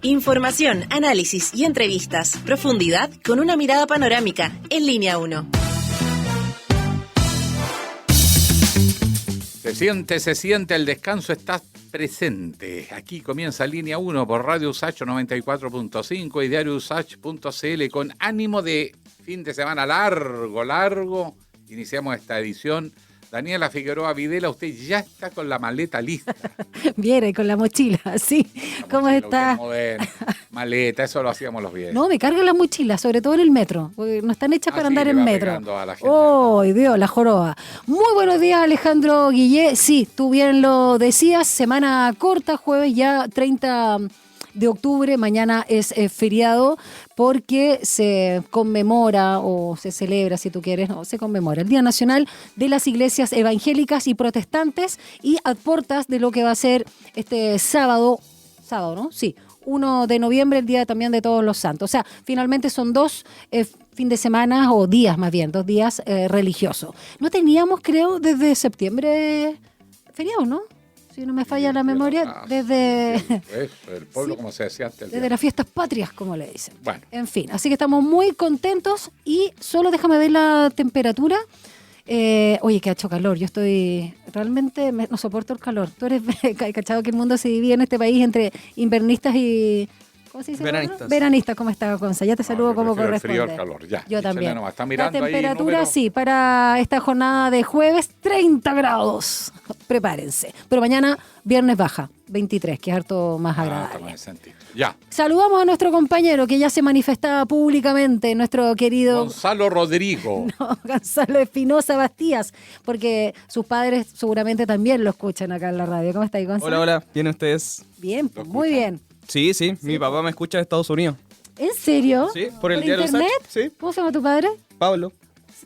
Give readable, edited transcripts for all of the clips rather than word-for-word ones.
Información, análisis y entrevistas. Profundidad con una mirada panorámica. En Línea 1. Se siente, el descanso está presente. Aquí comienza Línea 1 por Radio Usach 94.5 y Diario Usach.cl con ánimo de fin de semana largo. Iniciamos esta edición. Daniela Figueroa Videla, usted ya está con la maleta lista. Viene con la mochila, sí. ¿Cómo está? Maleta, eso lo hacíamos los viernes. No, me cargan las mochilas, sobre todo en el metro, porque no están hechas para andar en metro. ¡Oh, Dios, la joroba! Muy buenos días, Alejandro Guillé. Sí, tú bien lo decías, semana corta, jueves ya 30 de octubre, mañana es feriado porque se conmemora o se celebra, si tú quieres, no, se conmemora el Día Nacional de las Iglesias Evangélicas y Protestantes y a puertas de lo que va a ser este sábado, ¿no? Sí, 1 de noviembre, el Día también de Todos los Santos. O sea, finalmente son dos fin de semana o días más bien, 2 días religiosos. No teníamos, creo, desde septiembre feriado, ¿no? Si no me falla la memoria, desde el pueblo, sí, como se decía antes. Desde las fiestas patrias, como le dicen. Bueno. En fin, así que estamos muy contentos y solo déjame ver la temperatura. Oye, que ha hecho calor. Yo estoy realmente, no soporto el calor. Tú eres cachado que el mundo se divide en este país entre invernistas y... ¿Cómo se dice? Veranistas, ¿cómo está, Gonza? Ya te saludo como corresponde. El frío, el calor, ya. Yo también. Está mirando la temperatura, ahí, sí, para esta jornada de jueves, 30 grados. Prepárense. Pero mañana, viernes baja, 23, que es harto más agradable. Ya. Saludamos a nuestro compañero que ya se manifestaba públicamente, nuestro querido... Gonzalo Rodrigo. No, Gonzalo Espinosa Bastías, porque sus padres seguramente también lo escuchan acá en la radio. ¿Cómo estáis, Gonzalo? Hola, ¿bien ustedes? Bien, pues, muy bien. Sí, mi papá me escucha de Estados Unidos. ¿En serio? Sí, por el diario internet. Sí. ¿Cómo se llama tu padre? Pablo.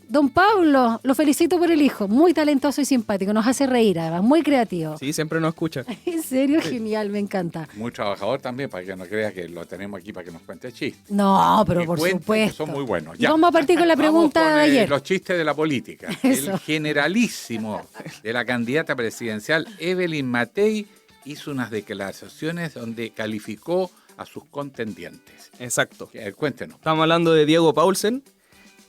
Don Pablo, lo felicito por el hijo, muy talentoso y simpático, nos hace reír además, muy creativo. Sí, siempre nos escucha. En serio, sí. Genial, me encanta. Muy trabajador también, para que no crea que lo tenemos aquí para que nos cuente chistes. No, pero por supuesto. Son muy buenos. Ya. Vamos a partir con la pregunta de ayer. Los chistes de la política. Eso. El generalísimo de la candidata presidencial Evelyn Matei hizo unas declaraciones donde calificó a sus contendientes. Exacto. Cuéntenos. Estamos hablando de Diego Paulsen,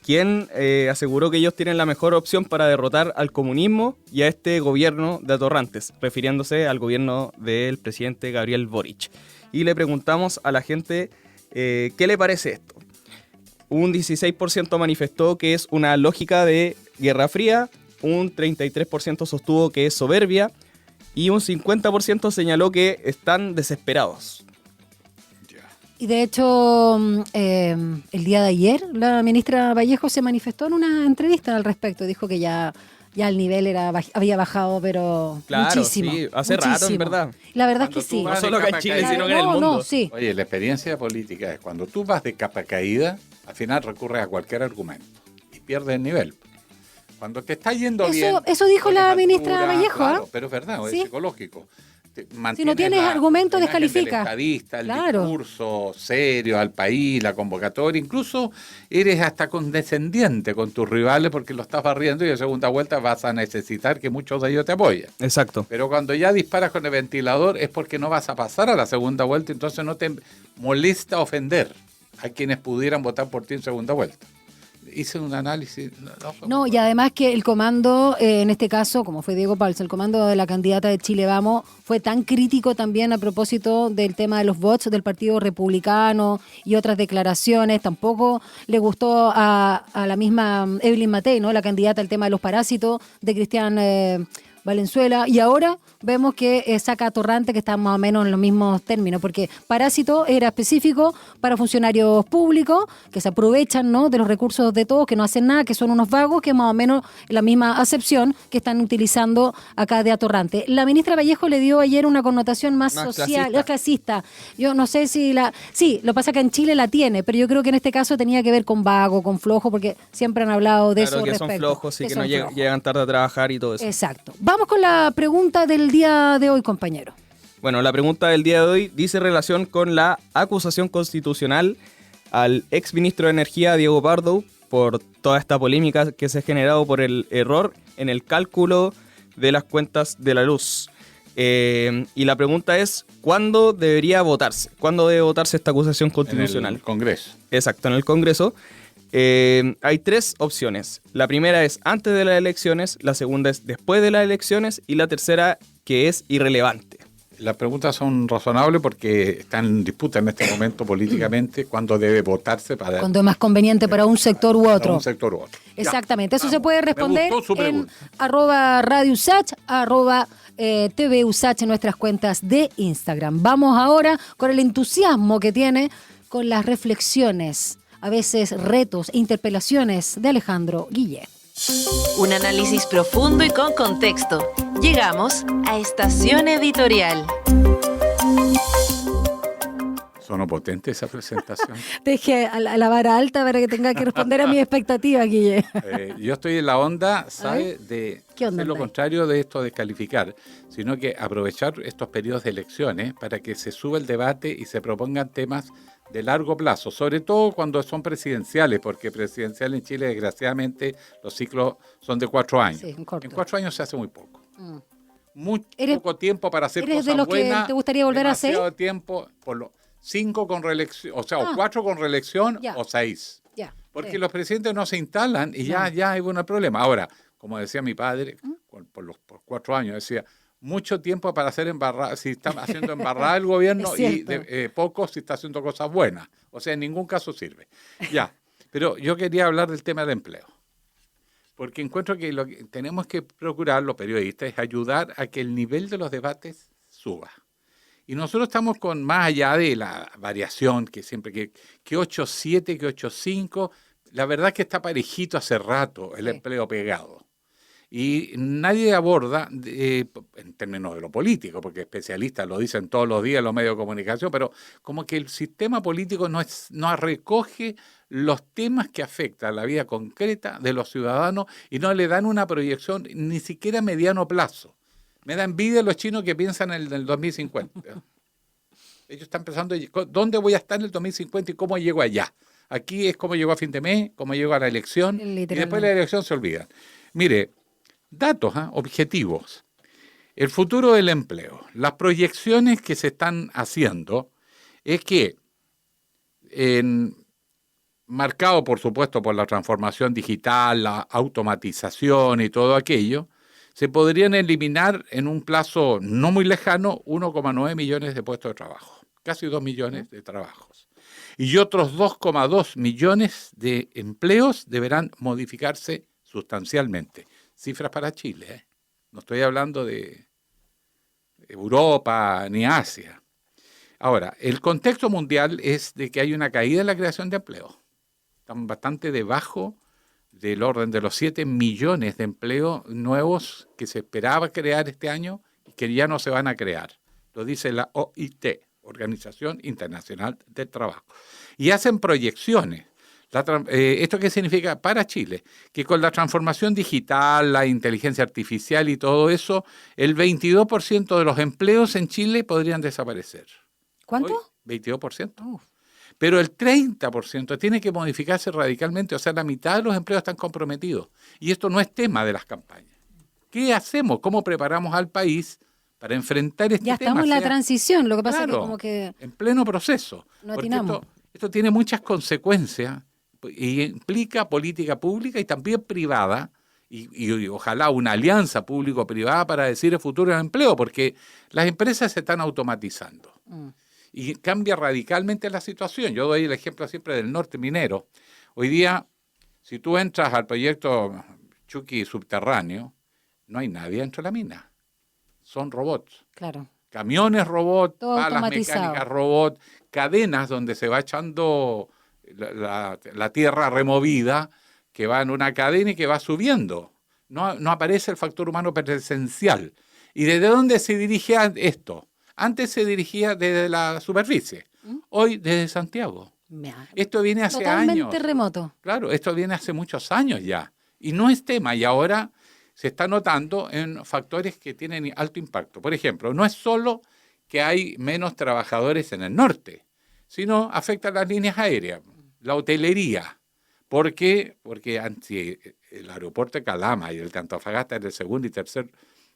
quien aseguró que ellos tienen la mejor opción para derrotar al comunismo y a este gobierno de atorrantes, refiriéndose al gobierno del presidente Gabriel Boric. Y le preguntamos a la gente qué le parece esto. Un 16% manifestó que es una lógica de Guerra Fría, un 33% sostuvo que es soberbia y un 50% señaló que están desesperados. Y de hecho, el día de ayer, la ministra Vallejo se manifestó en una entrevista al respecto. Dijo que ya el nivel había bajado, pero claro, muchísimo. Sí, hace rato, en verdad. La verdad es que sí. No solo acá en Chile, sino que en el mundo. No, sí. Oye, la experiencia política es cuando tú vas de capa caída, al final recurres a cualquier argumento y pierdes el nivel. Cuando te está yendo bien... Eso dijo la ministra Vallejo, claro, ¿eh? pero es verdad, ¿Sí? es psicológico. Si no tienes argumentos, descalifica. El estadista, el claro. discurso serio al país, la convocatoria, incluso eres hasta condescendiente con tus rivales porque lo estás barriendo y en segunda vuelta vas a necesitar que muchos de ellos te apoyen. Exacto. Pero cuando ya disparas con el ventilador es porque no vas a pasar a la segunda vuelta, entonces no te molesta ofender a quienes pudieran votar por ti en segunda vuelta. Hice un análisis. No, y además que el comando, en este caso, como fue Diego Paulsen, el comando de la candidata de Chile Vamos, fue tan crítico también a propósito del tema de los bots del Partido Republicano y otras declaraciones. Tampoco le gustó a la misma Evelyn Matei, ¿no? La candidata al tema de los parásitos de Cristian Valenzuela. Y ahora vemos que saca a Torrante, que está más o menos en los mismos términos, porque parásito era específico para funcionarios públicos que se aprovechan, ¿no?, de los recursos de todos, que no hacen nada, que son unos vagos, que más o menos la misma acepción que están utilizando acá de Atorrante. La ministra Vallejo le dio ayer una connotación más social, clasista. Yo no sé si sí, lo pasa que en Chile la tiene, pero yo creo que en este caso tenía que ver con vago, con flojo, porque siempre han hablado de eso. Claro, que son flojos y que no llegan tarde a trabajar y todo eso. Exacto. Vamos con la pregunta del día de hoy, compañero. Bueno, la pregunta del día de hoy dice relación con la acusación constitucional al exministro de Energía, Diego Pardo, por toda esta polémica que se ha generado por el error en el cálculo de las cuentas de la luz. Y la pregunta es, ¿cuándo debería votarse? ¿Cuándo debe votarse esta acusación constitucional? En el Congreso. Exacto, en el Congreso. Hay 3 opciones. La primera es antes de las elecciones, la segunda es después de las elecciones y la tercera que es irrelevante. Las preguntas son razonables porque están en disputa en este momento políticamente cuándo debe votarse para Cuando es más conveniente para un sector u otro. un sector u otro. Exactamente, Ya, eso vamos. se puede Me responder gustó su en pregunta. @RadioUsach, @TVUsach en nuestras cuentas de Instagram. Vamos ahora con el entusiasmo que tiene con las reflexiones, a veces retos e interpelaciones de Alejandro Guille. Un análisis profundo y con contexto. Llegamos a Estación Editorial. Sonó potente esa presentación. Te dejé a la vara alta para que tenga que responder a mis expectativas, Guille. Yo estoy en la onda, ¿sabe? De ¿Qué onda hacer lo andáis? contrario de esto de calificar, sino que aprovechar estos periodos de elecciones para que se suba el debate y se propongan temas de largo plazo, sobre todo cuando son presidenciales, porque presidencial en Chile, desgraciadamente, los ciclos son de 4 años. Sí, corto. En 4 años se hace muy poco. Mm. Muy ¿Eres- poco tiempo para hacer eres cosas de los que buenas. te gustaría volver a hacer? Demasiado tiempo, por lo 5 con reelección, o sea, Ah. o 4 con reelección Ya. o 6. Ya. Porque sí. los presidentes no se instalan y ya hay un problema. Ahora, como decía mi padre, por 4 años, decía, mucho tiempo para hacer embarrada, si está haciendo embarrada el gobierno Es y cierto. poco si está haciendo cosas buenas. O sea, en ningún caso sirve. Ya, pero yo quería hablar del tema del empleo. Porque encuentro que lo que tenemos que procurar los periodistas es ayudar a que el nivel de los debates suba. Y nosotros estamos con, más allá de la variación, que siempre que 8.7, que 8.5, la verdad es que está parejito hace rato el Sí. empleo pegado. Y nadie aborda, en términos de lo político, porque especialistas lo dicen todos los días en los medios de comunicación, pero como que el sistema político no recoge los temas que afectan la vida concreta de los ciudadanos y no le dan una proyección ni siquiera a mediano plazo. Me da envidia los chinos que piensan en el 2050. Ellos están pensando, ¿dónde voy a estar en el 2050 y cómo llego allá? Aquí es cómo llego a fin de mes, cómo llego a la elección, y Literalmente. después de la elección se olvidan. Mire, datos, objetivos. El futuro del empleo. Las proyecciones que se están haciendo es que, marcado por supuesto por la transformación digital, la automatización y todo aquello, se podrían eliminar en un plazo no muy lejano 1,9 millones de puestos de trabajo, casi 2 millones de trabajos. Y otros 2,2 millones de empleos deberán modificarse sustancialmente. Cifras para Chile, ¿eh? No estoy hablando de Europa ni Asia. Ahora, el contexto mundial es de que hay una caída en la creación de empleo. Están bastante debajo del orden de los 7 millones de empleos nuevos que se esperaba crear este año y que ya no se van a crear. Lo dice la OIT, Organización Internacional del Trabajo. Y hacen proyecciones. ¿Esto qué significa para Chile? Que con la transformación digital, la inteligencia artificial y todo eso, el 22% de los empleos en Chile podrían desaparecer. ¿Cuánto? Hoy, 22%. Pero el 30% tiene que modificarse radicalmente, o sea, la mitad de los empleos están comprometidos. Y esto no es tema de las campañas. ¿Qué hacemos? ¿Cómo preparamos al país para enfrentar este Ya tema? estamos en la Sea- transición, lo que pasa es que Claro, como que en pleno proceso. no Porque atinamos. esto tiene muchas consecuencias y implica política pública y también privada, y ojalá una alianza público-privada para decir el futuro del empleo, porque las empresas se están automatizando. Y cambia radicalmente la situación. Yo doy el ejemplo siempre del norte minero. Hoy día, si tú entras al proyecto Chuqui subterráneo, no hay nadie dentro de la mina. Son robots. claro. Camiones robots, Todo palas automatizado. mecánicas robots, cadenas donde se va echando la tierra removida, que va en una cadena y que va subiendo. No aparece el factor humano presencial. ¿Y desde dónde se dirige esto? Antes se dirigía desde la superficie, hoy desde Santiago. Esto viene hace Totalmente años. remoto. Claro, esto viene hace muchos años ya. Y no es tema, y ahora se está notando en factores que tienen alto impacto. Por ejemplo, no es solo que hay menos trabajadores en el norte, sino afecta a las líneas aéreas, la hotelería. ¿Por qué? Porque el aeropuerto de Calama y el de Antofagasta es el segundo y tercer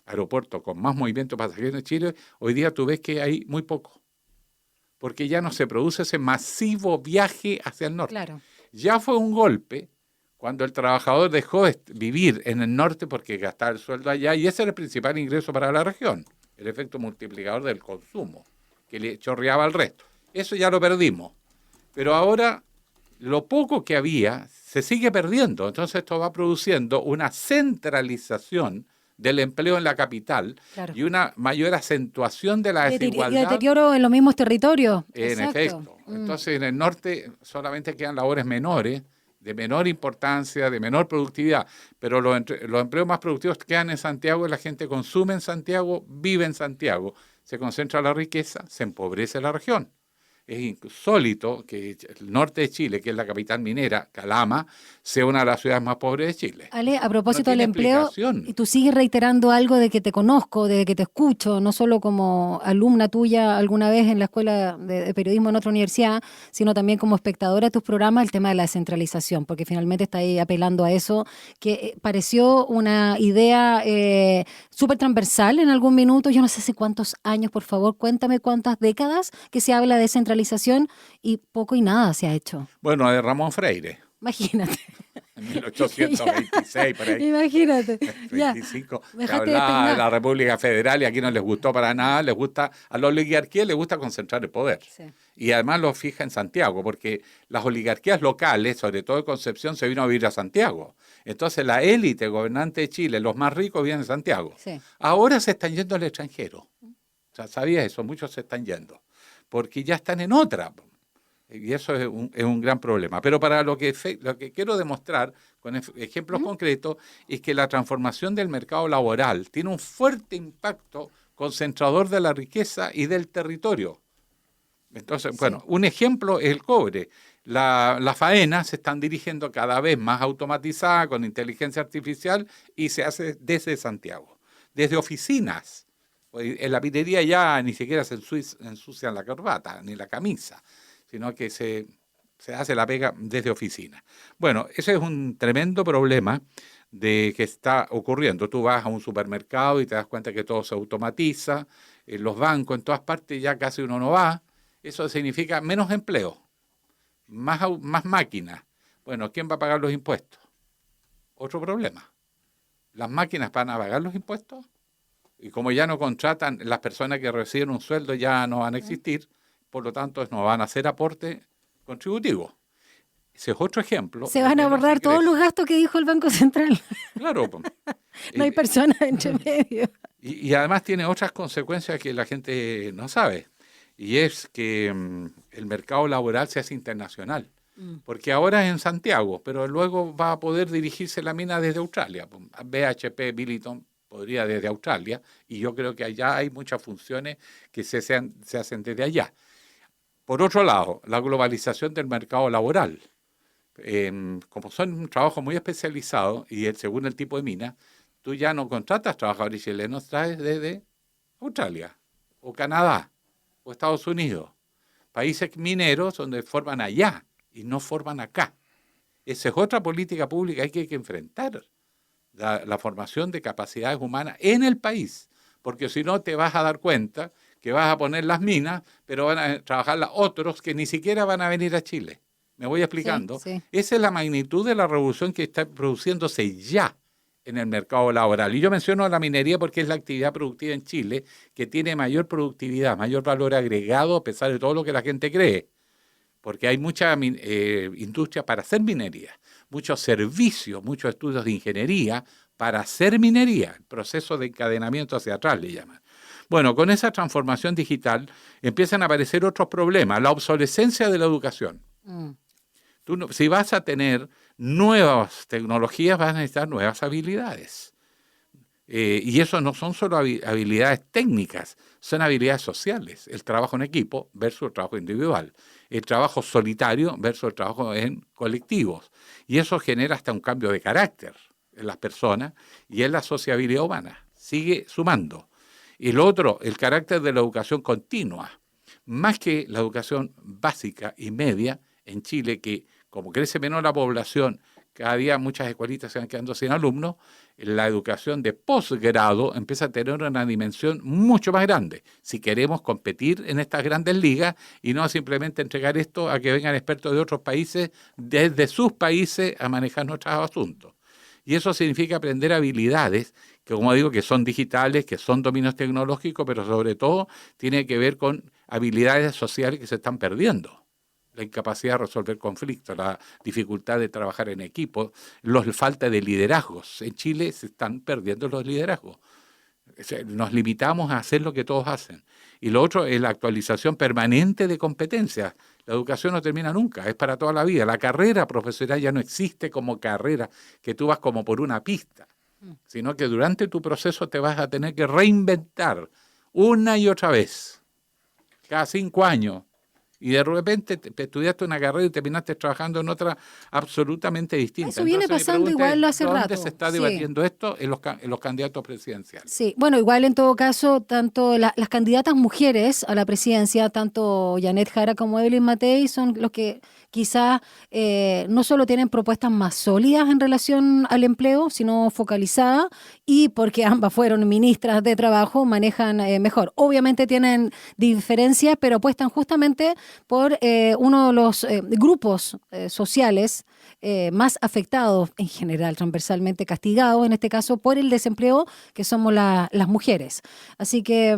aeropuerto con más movimiento de pasajeros en Chile, hoy día tú ves que hay muy poco, porque ya no se produce ese masivo viaje hacia el norte. Claro. Ya fue un golpe cuando el trabajador dejó de vivir en el norte porque gastaba el sueldo allá, y ese era el principal ingreso para la región, el efecto multiplicador del consumo, que le chorreaba al resto. Eso ya lo perdimos. Pero ahora lo poco que había se sigue perdiendo. Entonces esto va produciendo una centralización del empleo en la capital, Claro. y una mayor acentuación de la Y desigualdad. deterioro en los mismos territorios. En Exacto. efecto. Entonces en el norte solamente quedan labores menores, de menor importancia, de menor productividad, pero los empleos más productivos quedan en Santiago, la gente consume en Santiago, vive en Santiago, se concentra la riqueza, se empobrece la región. Es insólito que el norte de Chile, que es la capital minera, Calama, sea una de las ciudades más pobres de Chile. Ale, a propósito No del tiene empleo, explicación. y tú sigues reiterando algo de que te conozco, de que te escucho, no solo como alumna tuya alguna vez en la escuela de periodismo en otra universidad, sino también como espectadora de tus programas, el tema de la descentralización, porque finalmente está ahí apelando a eso, que pareció una idea súper transversal en algún minuto. Yo no sé hace cuántos años, por favor, cuéntame cuántas décadas que se habla de descentralización, y poco y nada se ha hecho. Bueno, de Ramón Freire, Imagínate. en 1826, por ahí. Imagínate. Ya. 25, Me se dejaste hablaba de despeinada. la República Federal y aquí no les gustó para nada, les gusta, a la oligarquía les gusta concentrar el poder. Sí. Y además lo fija en Santiago, porque las oligarquías locales, sobre todo de Concepción, se vino a vivir a Santiago. Entonces la élite gobernante de Chile, los más ricos, viven en Santiago. Sí. Ahora se están yendo al extranjero. O sea, ¿sabías eso? Muchos se están yendo, porque ya están en otra. Y eso es un gran problema. Pero para lo que quiero demostrar con ejemplos concretos es que la transformación del mercado laboral tiene un fuerte impacto concentrador de la riqueza y del territorio. Entonces, bueno, un ejemplo es el cobre. Las faenas se están dirigiendo cada vez más automatizadas, con inteligencia artificial, y se hace desde Santiago, desde oficinas. En la minería ya ni siquiera se ensucian la corbata ni la camisa, sino que se hace la pega desde oficina. Bueno, ese es un tremendo problema de que está ocurriendo. Tú vas a un supermercado y te das cuenta que todo se automatiza, en los bancos, en todas partes ya casi uno no va. Eso significa menos empleo, más máquinas. Bueno, ¿quién va a pagar los impuestos? Otro problema. ¿Las máquinas van a pagar los impuestos? Y como ya no contratan, las personas que reciben un sueldo ya no van a existir, por lo tanto no van a hacer aporte contributivo. Ese es otro ejemplo. Se van a abordar todos los gastos que dijo el Banco Central. Claro. No hay personas entre medio. Y además tiene otras consecuencias que la gente no sabe. Y es que el mercado laboral se hace internacional. Porque ahora es en Santiago, pero luego va a poder dirigirse la mina desde Australia. BHP Billiton podría desde Australia, y yo creo que allá hay muchas funciones que se hacen desde allá. Por otro lado, la globalización del mercado laboral. Como son un trabajo muy especializado, y según el tipo de mina, tú ya no contratas trabajadores chilenos, traes desde Australia, o Canadá, o Estados Unidos. Países mineros donde forman allá y no forman acá. Esa es otra política pública que hay que enfrentar. La formación de capacidades humanas en el país, porque si no te vas a dar cuenta que vas a poner las minas, pero van a trabajarlas otros que ni siquiera van a venir a Chile. Me voy explicando. Sí. Esa es la magnitud de la revolución que está produciéndose ya en el mercado laboral. Y yo menciono la minería porque es la actividad productiva en Chile que tiene mayor productividad, mayor valor agregado, a pesar de todo lo que la gente cree. Porque hay mucha industria para hacer minería, muchos servicios, muchos estudios de ingeniería para hacer minería, el proceso de encadenamiento hacia atrás le llaman. Bueno, con esa transformación digital empiezan a aparecer otros problemas, la obsolescencia de la educación. Si vas a tener nuevas tecnologías, vas a necesitar nuevas habilidades. Y eso no son solo habilidades técnicas, son habilidades sociales. El trabajo en equipo versus el trabajo individual. El trabajo solitario versus el trabajo en colectivos. Y eso genera hasta un cambio de carácter en las personas y en la sociabilidad humana. Sigue sumando. Y lo otro, el carácter de la educación continua. Más que la educación básica y media en Chile, que como crece menos la población, cada día muchas escuelitas se van quedando sin alumnos, la educación de posgrado empieza a tener una dimensión mucho más grande. Si queremos competir en estas grandes ligas y no simplemente entregar esto a que vengan expertos de otros países, desde sus países, a manejar nuestros asuntos. Y eso significa aprender habilidades que, como digo, que son digitales, que son dominios tecnológicos, pero sobre todo tiene que ver con habilidades sociales que se están perdiendo. La incapacidad de resolver conflictos, la dificultad de trabajar en equipo, la falta de liderazgos. En Chile se están perdiendo los liderazgos. Nos limitamos a hacer lo que todos hacen. Y lo otro es la actualización permanente de competencias. La educación no termina nunca, es para toda la vida. La carrera profesional ya no existe como carrera, que tú vas como por una pista, sino que durante tu proceso te vas a tener que reinventar una y otra vez, cada 5 años. Y de repente te estudiaste una carrera y terminaste trabajando en otra absolutamente distinta. Eso viene Entonces, pasando igual hace rato. ¿Dónde se está debatiendo esto? En los candidatos presidenciales. Sí, bueno, igual en todo caso, tanto las candidatas mujeres a la presidencia, tanto Janet Jara como Evelyn Matei, son los que quizás no solo tienen propuestas más sólidas en relación al empleo, sino focalizadas, y porque ambas fueron ministras de trabajo, manejan mejor. Obviamente tienen diferencias, pero apuestan justamente por uno de los grupos sociales más afectados, en general, transversalmente castigados, en este caso, por el desempleo, que somos las mujeres. Así que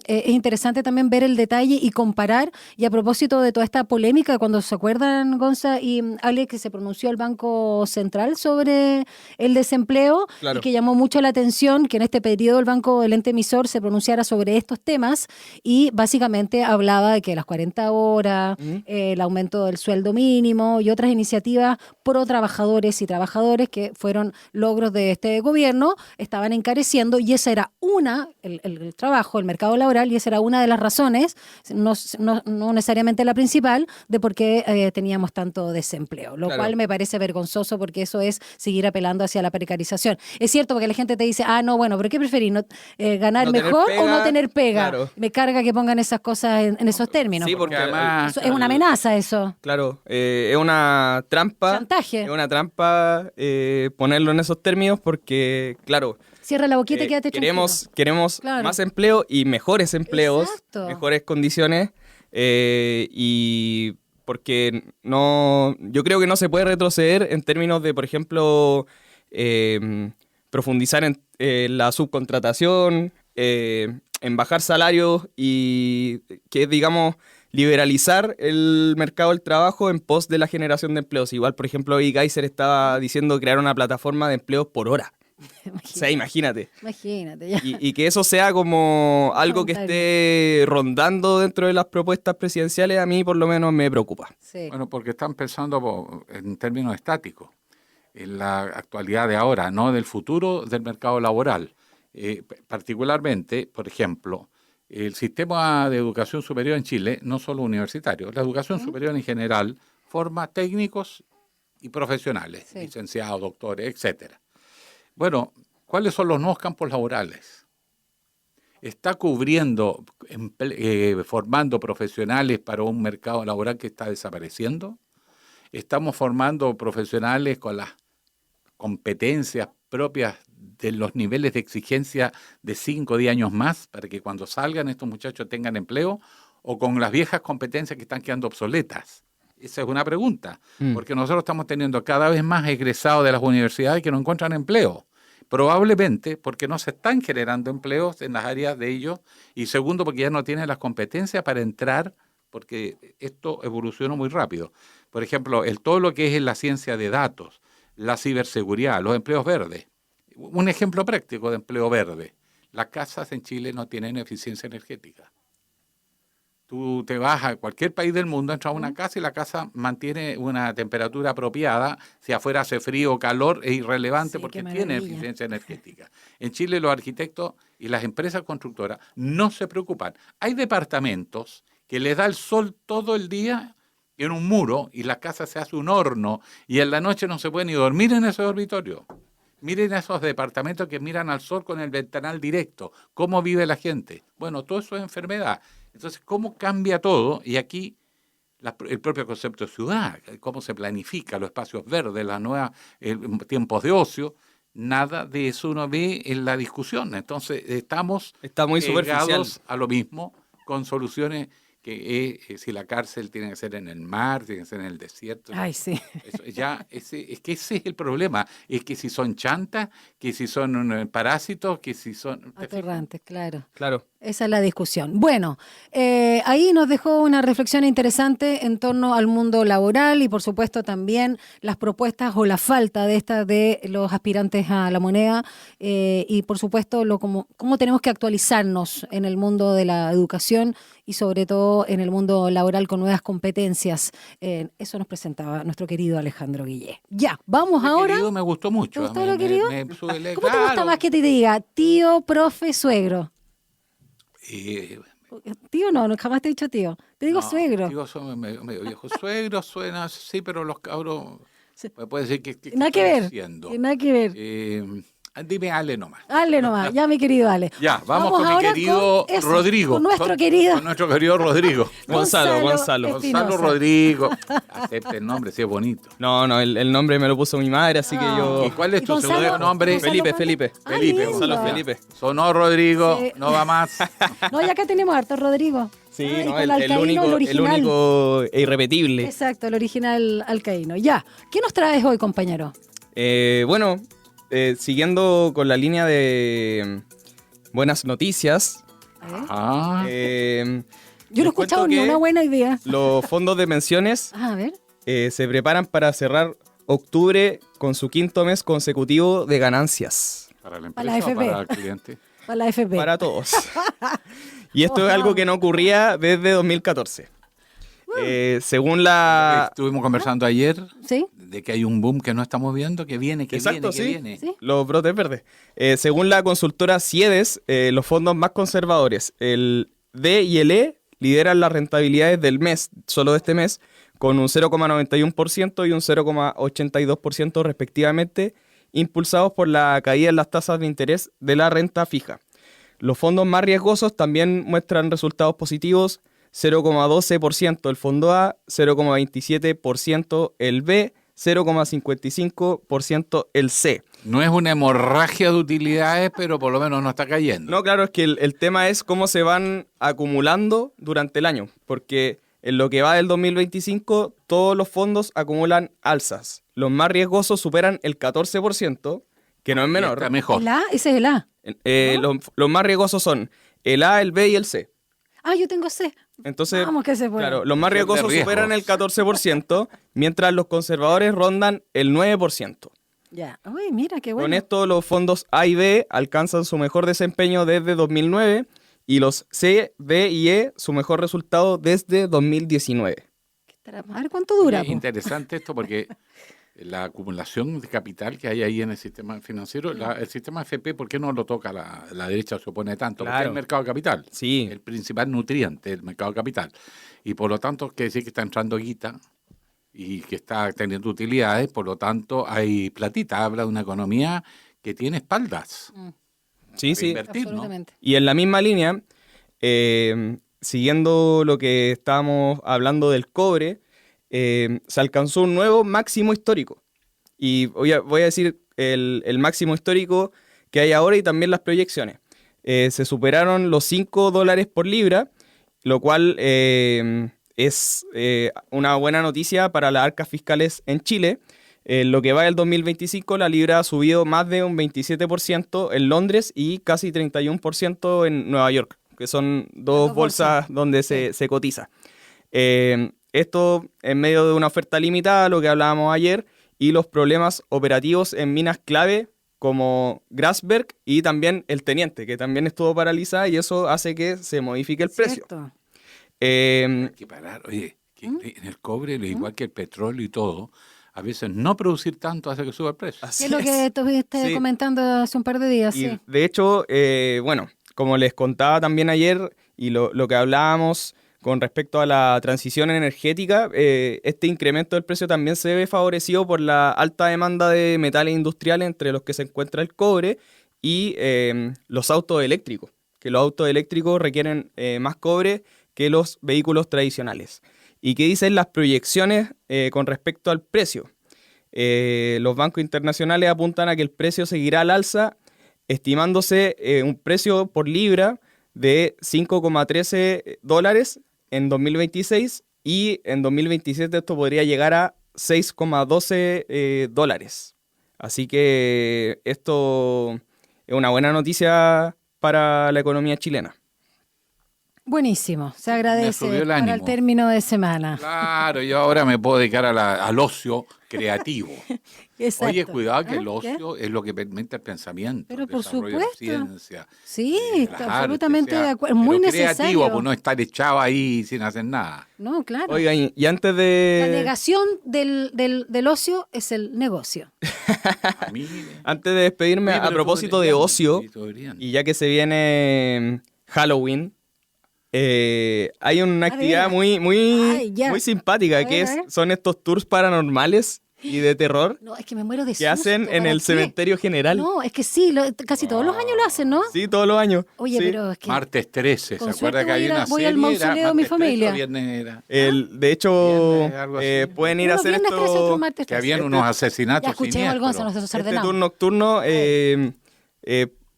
es interesante también ver el detalle y comparar. Y a propósito de toda esta polémica, cuando se acuerdan, Gonza y Alex, que se pronunció el Banco Central sobre el desempleo, claro, y que llamó mucho la atención que en este periodo el ente emisor, se pronunciara sobre estos temas, y básicamente hablaba de que las 40 horas, el aumento del sueldo mínimo y otras iniciativas pro trabajadores y trabajadores que fueron logros de este gobierno, estaban encareciendo, y esa era el trabajo, el mercado laboral, y esa era una de las razones, no necesariamente la principal, de por qué teníamos tanto desempleo, lo cual me parece vergonzoso, porque eso es seguir apelando hacia la precarización. Es cierto, porque la gente te dice, no, bueno, pero ¿qué preferís? ¿Ganar mejor o no tener pega? Claro. Me carga que pongan esas cosas en esos términos. Sí, porque además es una amenaza eso. Claro, es una trampa. Chantaje. Es una trampa ponerlo en esos términos porque, claro, cierra la boquita y quédate queremos claro, más empleo y mejores empleos, exacto, mejores condiciones, y porque yo creo que no se puede retroceder en términos de, por ejemplo, profundizar en la subcontratación, en bajar salarios y que, digamos, liberalizar el mercado del trabajo en pos de la generación de empleos. Igual, por ejemplo, hoy Geiser estaba diciendo crear una plataforma de empleos por hora. O sea, imagínate. Ya. Y que eso sea como algo que esté rondando dentro de las propuestas presidenciales, a mí por lo menos me preocupa. Sí. Bueno, porque están pensando en términos estáticos, en la actualidad de ahora, no del futuro del mercado laboral. Particularmente, por ejemplo, el sistema de educación superior en Chile, no solo universitario, la educación superior en general forma técnicos y profesionales, licenciados, doctores, etcétera. Bueno, ¿cuáles son los nuevos campos laborales? ¿Está cubriendo, formando profesionales para un mercado laboral que está desapareciendo? ¿Estamos formando profesionales con las competencias propias de los niveles de exigencia de 5 o 10 años más para que cuando salgan estos muchachos tengan empleo, o con las viejas competencias que están quedando obsoletas? Esa es una pregunta, porque nosotros estamos teniendo cada vez más egresados de las universidades que no encuentran empleo, probablemente porque no se están generando empleos en las áreas de ellos, y segundo, porque ya no tienen las competencias para entrar, porque esto evoluciona muy rápido. Por ejemplo, todo lo que es la ciencia de datos, la ciberseguridad, los empleos verdes. Un ejemplo práctico de empleo verde. Las casas en Chile no tienen eficiencia energética. Tú te vas a cualquier país del mundo, entras a una casa y la casa mantiene una temperatura apropiada. Si afuera hace frío o calor, es irrelevante porque tiene eficiencia energética. En Chile los arquitectos y las empresas constructoras no se preocupan. Hay departamentos que les da el sol todo el día en un muro y la casa se hace un horno y en la noche no se puede ni dormir en ese dormitorio. Miren esos departamentos que miran al sol con el ventanal directo. ¿Cómo vive la gente? Bueno, todo eso es enfermedad. Entonces, ¿cómo cambia todo? Y aquí el propio concepto de ciudad, cómo se planifica los espacios verdes, las nuevas tiempos de ocio. Nada de eso uno ve en la discusión. Entonces estamos Está muy superficial. pegados a lo mismo, con soluciones que si la cárcel tiene que ser en el mar, tiene que ser en el desierto. Ay, sí. Es que ese es el problema. Es que si son chantas, que si son parásitos, que si son... Atorrantes, claro. Claro. Esa es la discusión. Bueno, ahí nos dejó una reflexión interesante en torno al mundo laboral y por supuesto también las propuestas o la falta de estas de los aspirantes a la moneda y por supuesto cómo tenemos que actualizarnos en el mundo de la educación y sobre todo en el mundo laboral con nuevas competencias. Eso nos presentaba nuestro querido Alejandro Guillé. Ya, vamos ahora. Querido, me gustó mucho. ¿Te gustó lo querido? ¿Cómo te gusta más que te diga tío, profe, suegro? Tío no, jamás te he dicho tío. Te digo suegro. Tío, son medio viejo. Suegro suena así, pero los cabros... Sí. Me puede decir que Nada que ver. Nada que ver. Dime Ale nomás. Ale nomás, ya mi querido Ale. Ya, vamos con mi querido Rodrigo. Con nuestro querido. Con nuestro querido Rodrigo. Gonzalo. Gonzalo Rodrigo. Acepte el nombre, si es bonito. No, el nombre me lo puso mi madre, así que yo... ¿Y cuál es tu Gonzalo, segundo nombre? Gonzalo, Felipe. Lindo. Gonzalo Felipe. Sonó Rodrigo, Sí. no va más. No, ya acá tenemos harto Rodrigo. Sí, Y no, con el Alcaíno, original. único e irrepetible. Exacto, el original alcaíno. Ya, ¿qué nos traes hoy, compañero? Bueno, siguiendo con la línea de buenas noticias, Ah, Yo no les he cuento escuchado ni que una buena idea. los fondos de pensiones A ver. se preparan para cerrar octubre con su quinto mes consecutivo de ganancias. ¿para la Para la empresa o FP. para el cliente? Para la FP. Para todos. Y esto es algo que no ocurría desde 2014. Según la... Estuvimos conversando ayer ¿Sí? de que hay un boom que no estamos viendo, que viene, que Exacto, viene, que sí. viene. ¿Sí? Los brotes verdes. Según la consultora Ciedes, los fondos más conservadores, el D y el E, lideran las rentabilidades del mes, solo de este mes, con un 0,91% y un 0,82% respectivamente, impulsados por la caída en las tasas de interés de la renta fija. Los fondos más riesgosos también muestran resultados positivos, 0,12% el fondo A, 0,27% el B, 0,55% el C. No es una hemorragia de utilidades, pero por lo menos no está cayendo. No, claro, es que el tema es cómo se van acumulando durante el año, porque en lo que va del 2025 todos los fondos acumulan alzas. Los más riesgosos superan el 14%, que no es menor. Está mejor. ¿El A? Ese es el A. Los más riesgosos son el A, el B y el C. Ah, yo tengo C. Entonces, Vamos que se puede. claro, los más De riesgosos riesgos. superan el 14%, mientras los conservadores rondan el 9%. Ya. Uy, mira, qué bueno. Con esto, los fondos A y B alcanzan su mejor desempeño desde 2009 y los C, B y E su mejor resultado desde 2019. A ver cuánto dura. Es po. interesante esto porque la acumulación de capital que hay ahí en el sistema financiero, el sistema FP, ¿por qué no lo toca la derecha o se opone tanto? Porque Claro. es el mercado de capital, Sí. el principal nutriente del mercado de capital. Y por lo tanto, quiere decir que está entrando guita y que está teniendo utilidades, por lo tanto hay platita, habla de una economía que tiene espaldas. Sí, sí. Invertir, ¿no? Absolutamente. Y en la misma línea, siguiendo lo que estábamos hablando del cobre, se alcanzó un nuevo máximo histórico. Y voy a decir el máximo histórico que hay ahora y también las proyecciones. Se superaron los $5 por libra, lo cual es una buena noticia para las arcas fiscales en Chile. En lo que va del 2025, la libra ha subido más de un 27% en Londres y casi 31% en Nueva York, que son dos bolsas donde se cotiza. Esto en medio de una oferta limitada, lo que hablábamos ayer, y los problemas operativos en minas clave como Grasberg y también el Teniente, que también estuvo paralizada y eso hace que se modifique el precio. Cierto. Hay que parar, oye, que en el cobre, igual que el petróleo y todo, a veces no producir tanto hace que suba el precio. ¿Qué es lo que estuviste Sí. comentando hace un par de días? Y Sí. de hecho, bueno, como les contaba también ayer y lo que hablábamos con respecto a la transición energética, este incremento del precio también se ve favorecido por la alta demanda de metales industriales, entre los que se encuentra el cobre y los autos eléctricos, que los autos eléctricos requieren más cobre que los vehículos tradicionales. ¿Y qué dicen las proyecciones con respecto al precio? Los bancos internacionales apuntan a que el precio seguirá al alza, estimándose un precio por libra de $5,13 en 2026 y en 2027 esto podría llegar a $6,12. Así que esto es una buena noticia para la economía chilena. Buenísimo, se agradece subió el para el ánimo. término de semana. Claro, yo ahora me puedo dedicar al ocio creativo. Exacto. Oye, cuidado que ¿Ah? el ocio es lo que permite el pensamiento, Pero el por desarrollo de la supuesto. ciencia. Sí, las absolutamente artes, de acuerdo. Muy pero necesario. creativo, pues no estar echado ahí sin hacer nada. No, claro. Oigan, y antes La de negación del ocio es el negocio. A mí, antes de despedirme, Oye, a pero propósito tú de deberías, ocio, sí, tú deberías. y ya que se viene Halloween, hay una actividad ver. muy Ay, ya. muy simpática, A que ver, a ver. son estos tours paranormales y de terror No, es que me muero de que susto. hacen en ¿para el qué? cementerio general. No, es que sí, casi todos los años lo hacen, ¿no? Sí, todos los años. Oye, Sí. pero es que... Martes 13, ¿se Con acuerda suerte que hay voy a ir una voy serie? al mausoleo de mi Martes 13 o familia. viernes era, De hecho, Viernes, algo así. pueden ir a Unos hacer viernes 13, otros esto. martes que 13. habían unos asesinatos Ya escuchemos al Gonzalo, siniestros. nosotros Este ordenamos. tour nocturno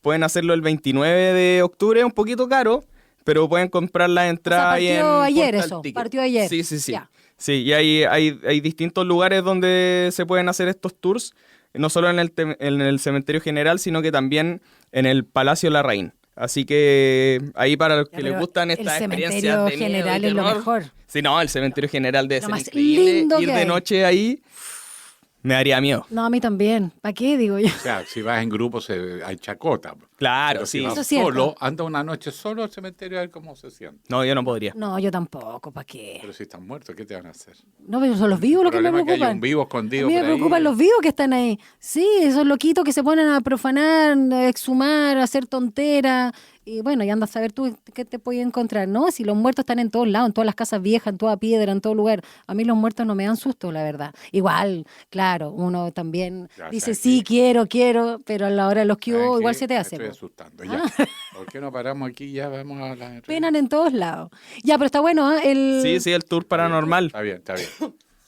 pueden hacerlo el 29 de octubre, es un poquito caro, pero pueden comprar la entrada ahí en partió ayer Portal eso, Ticket. partió ayer. Sí, sí, sí. Ya. Sí, y hay distintos lugares donde se pueden hacer estos tours, no solo en el cementerio general, sino que también en el Palacio Larraín. Así que ahí para los Ya, que les pero gustan el estas cementerio experiencias de miedo general y es lo terror. mejor. Sí, no, el cementerio general debe Lo ser más increíble. lindo Ir que de hay. noche ahí me daría miedo. No, a mí también. ¿Para qué, digo yo? O sea, si vas en grupo hay chacota. Claro, Pero sí. si vas Eso es cierto. solo, anda una noche solo al cementerio a ver cómo se siente. No, yo no podría. No, yo tampoco. ¿Para qué? Pero si están muertos, ¿qué te van a hacer? No, pero son los vivos los que me problema es que hay preocupan. un vivo escondido A mí me por ahí. preocupan los vivos que están ahí. Sí, esos loquitos que se ponen a profanar, a exhumar, a hacer tonteras. Y bueno, y anda a saber tú qué te puedes encontrar, ¿no? Si los muertos están en todos lados, en todas las casas viejas, en toda piedra, en todo lugar. A mí los muertos no me dan susto, la verdad. Igual, claro, uno también Ya, dice, ¿sabes sí, qué? quiero, pero a la hora de los que ¿Saben hubo, qué? igual se te Me hace. estoy po. asustando. Ya. ¿Por qué no paramos aquí? Ya vamos a la... Penan en todos lados. Ya, pero está bueno, ¿eh? Sí, el tour paranormal. Está bien, está bien.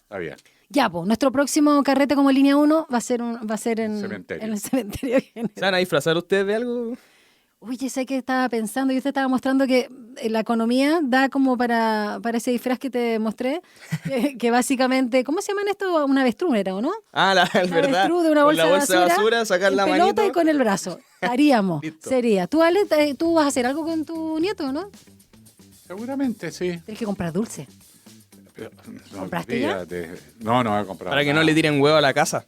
Está bien. Ya, pues, nuestro próximo carrete como línea 1 va a ser Cementerio. en el cementerio general. ¿Se van a disfrazar ustedes de algo? Oye, sé que estaba pensando, yo te estaba mostrando que la economía da como para ese disfraz que te mostré, que básicamente, ¿cómo se llaman esto? Una avestruz era, ¿o no? Ah, es Una verdad. avestruz de una Con bolsa, la bolsa de basura, sacar en la pelota manito. y con el brazo. Haríamos, Listo. sería. ¿Tú, Ale, tú vas a hacer algo con tu nieto, no? Seguramente, sí. Tienes que comprar dulce. Pero, no, ¿Compraste ya? olvídate. No, no he comprado. Para que no nada. le tiren huevo a la casa.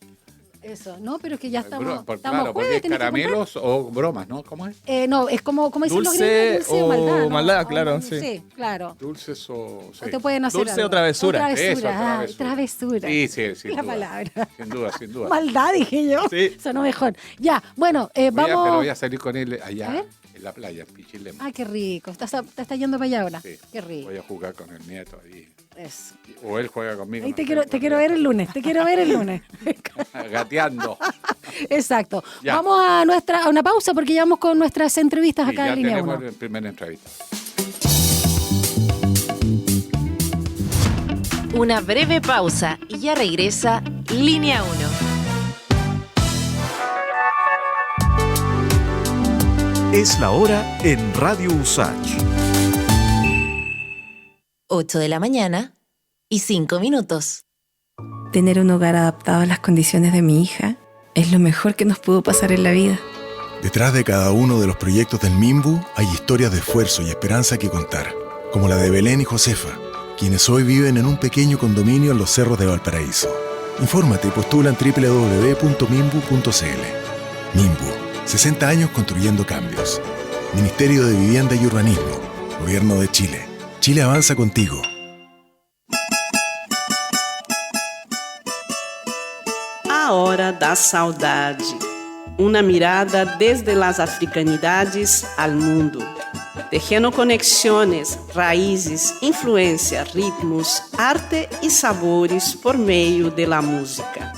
Eso, no, pero es que ya estamos, Claro, estamos porque jueves, es tenés que comprar. caramelos o bromas, ¿no? ¿Cómo es? No, es como dicen los Dulce gringos, dulce o maldad. o ¿no? maldad, O claro, sí. Sí, claro. Dulces o... sí. O te pueden hacer Dulce algo. o travesura. O travesura, Eso, travesura. travesura. Sí, sí, sin La duda. palabra. Sin duda, sin duda. Maldad, dije yo. Sí. Sonó mejor. Ya, bueno, Pero vamos. voy a salir con él A allá, ver. en la playa, en Pichilemu. Ah, qué rico. Te estás yendo para allá ahora. Sí. Qué rico. Voy a jugar con el nieto ahí. Eso. O él juega conmigo. Ahí no te sé, quiero ver el lunes. Te quiero ver el lunes. Gateando. Exacto. Ya. Vamos a una pausa porque ya vamos con nuestras entrevistas Sí, acá ya en línea tenemos 1. la primera entrevista. Una breve pausa y ya regresa Línea 1. Es la hora en Radio Usach. 8 de la mañana y 5 minutos. Tener un hogar adaptado a las condiciones de mi hija es lo mejor que nos pudo pasar en la vida. Detrás de cada uno de los proyectos del MIMBU hay historias de esfuerzo y esperanza que contar, como la de Belén y Josefa, quienes hoy viven en un pequeño condominio en los cerros de Valparaíso. Infórmate y postula en www.mimbu.cl. MIMBU, 60 años construyendo cambios. Ministerio de Vivienda y Urbanismo, Gobierno de Chile. Chile avanza contigo. A Hora da Saudade. Uma mirada desde las africanidades al mundo. Tejendo conexiones, raízes, influência, ritmos, arte e sabores por meio de la música.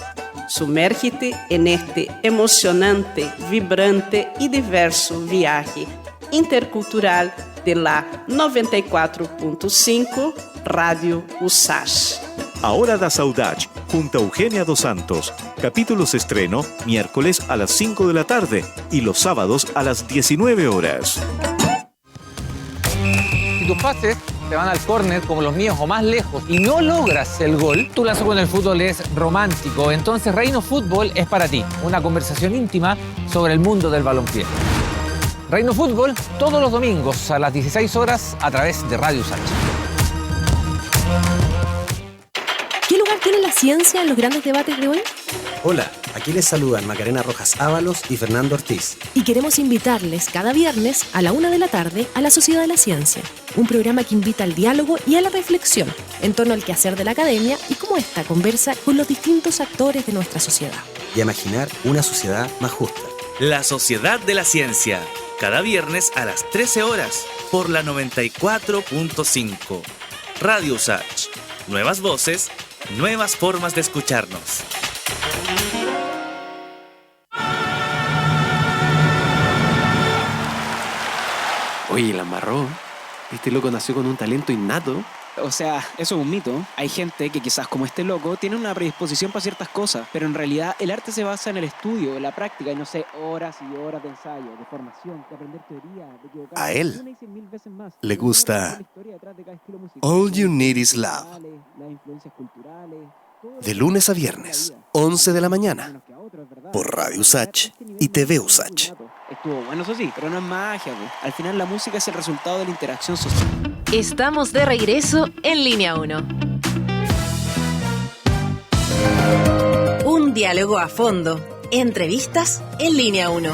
Sumérgete en este emocionante, vibrante e diverso viaje intercultural de la 94.5 Rádio USACH. A Hora da Saudade, junto a Eugenia dos Santos. Capítulos estreno miércoles a las 5 de la tarde y los sábados a las 19 horas. Si tus pases te van al córner como los míos o más lejos y no logras el gol, tu lazo con el fútbol es romántico. Entonces Reino Fútbol es para ti. Una conversación íntima sobre el mundo del balompié. Reino Fútbol todos los domingos a las 16 horas a través de Radio USACH. ¿Qué lugar tiene la ciencia en los grandes debates de hoy? Hola, aquí les saludan Macarena Rojas Ábalos y Fernando Ortiz. Y queremos invitarles cada viernes a la 1 de la tarde a La Sociedad de la Ciencia, un programa que invita al diálogo y a la reflexión en torno al quehacer de la academia y cómo ésta conversa con los distintos actores de nuestra sociedad. Y a imaginar una sociedad más justa. La Sociedad de la Ciencia, cada viernes a las 13 horas por la 94.5. Radio USACH. Nuevas voces, nuevas formas de escucharnos. Oye, la embarró. Este loco nació con un talento innato. O sea, eso es un mito. Hay gente que quizás como este loco tiene una predisposición para ciertas cosas, pero en realidad el arte se basa en el estudio, en la práctica, y no sé, horas y horas de ensayo, de formación, de aprender teoría, de equivocarse. A él le gusta All You Need Is Love. De lunes a viernes, 11 de la mañana, por Radio USACH y TV USACH. Estuvo bueno, eso sí, pero no es magia, pues. Al final la música es el resultado de la interacción social. Estamos de regreso en Línea 1. Un diálogo a fondo. Entrevistas en Línea 1.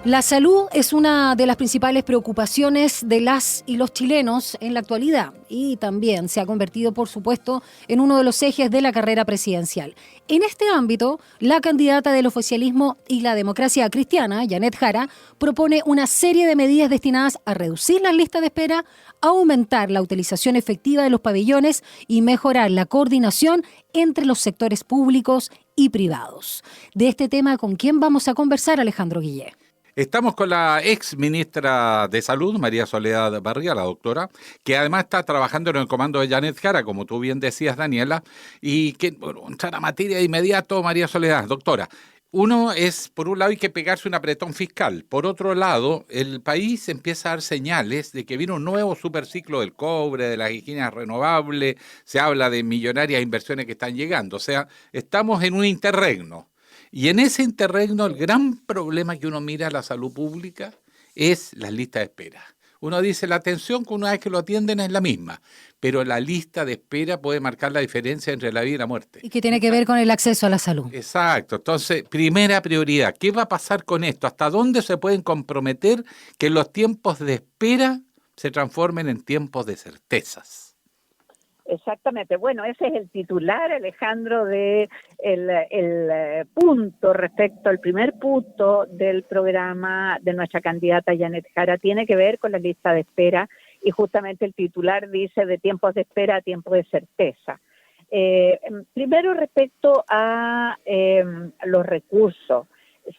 La salud es una de las principales preocupaciones de las y los chilenos en la actualidad y también se ha convertido, por supuesto, en uno de los ejes de la carrera presidencial. En este ámbito, la candidata del oficialismo y la democracia cristiana, Janet Jara, propone una serie de medidas destinadas a reducir las listas de espera, aumentar la utilización efectiva de los pabellones y mejorar la coordinación entre los sectores públicos y privados. De este tema, ¿con quién vamos a conversar, Alejandro Guillé? Estamos con la ex ministra de Salud, María Soledad Barriga, la doctora, que además está trabajando en el comando de Janet Jara, como tú bien decías, Daniela, y que, bueno, entrar a materia de inmediato, María Soledad, doctora. Uno es, por un lado, hay que pegarse un apretón fiscal. Por otro lado, el país empieza a dar señales de que viene un nuevo superciclo del cobre, de las energías renovables, se habla de millonarias inversiones que están llegando. O sea, estamos en un interregno. Y en ese interregno el gran problema que uno mira a la salud pública es las listas de espera. Uno dice, la atención que una vez que lo atienden es la misma, pero la lista de espera puede marcar la diferencia entre la vida y la muerte. Y que tiene que ver con el acceso a la salud. Exacto. Entonces, primera prioridad, ¿qué va a pasar con esto? ¿Hasta dónde se pueden comprometer que los tiempos de espera se transformen en tiempos de certezas? Exactamente. Bueno, ese es el titular, Alejandro, de el punto respecto al primer punto del programa de nuestra candidata Janet Jara. Tiene que ver con la lista de espera y justamente el titular dice de tiempos de espera a tiempos de certeza. Primero, respecto a los recursos.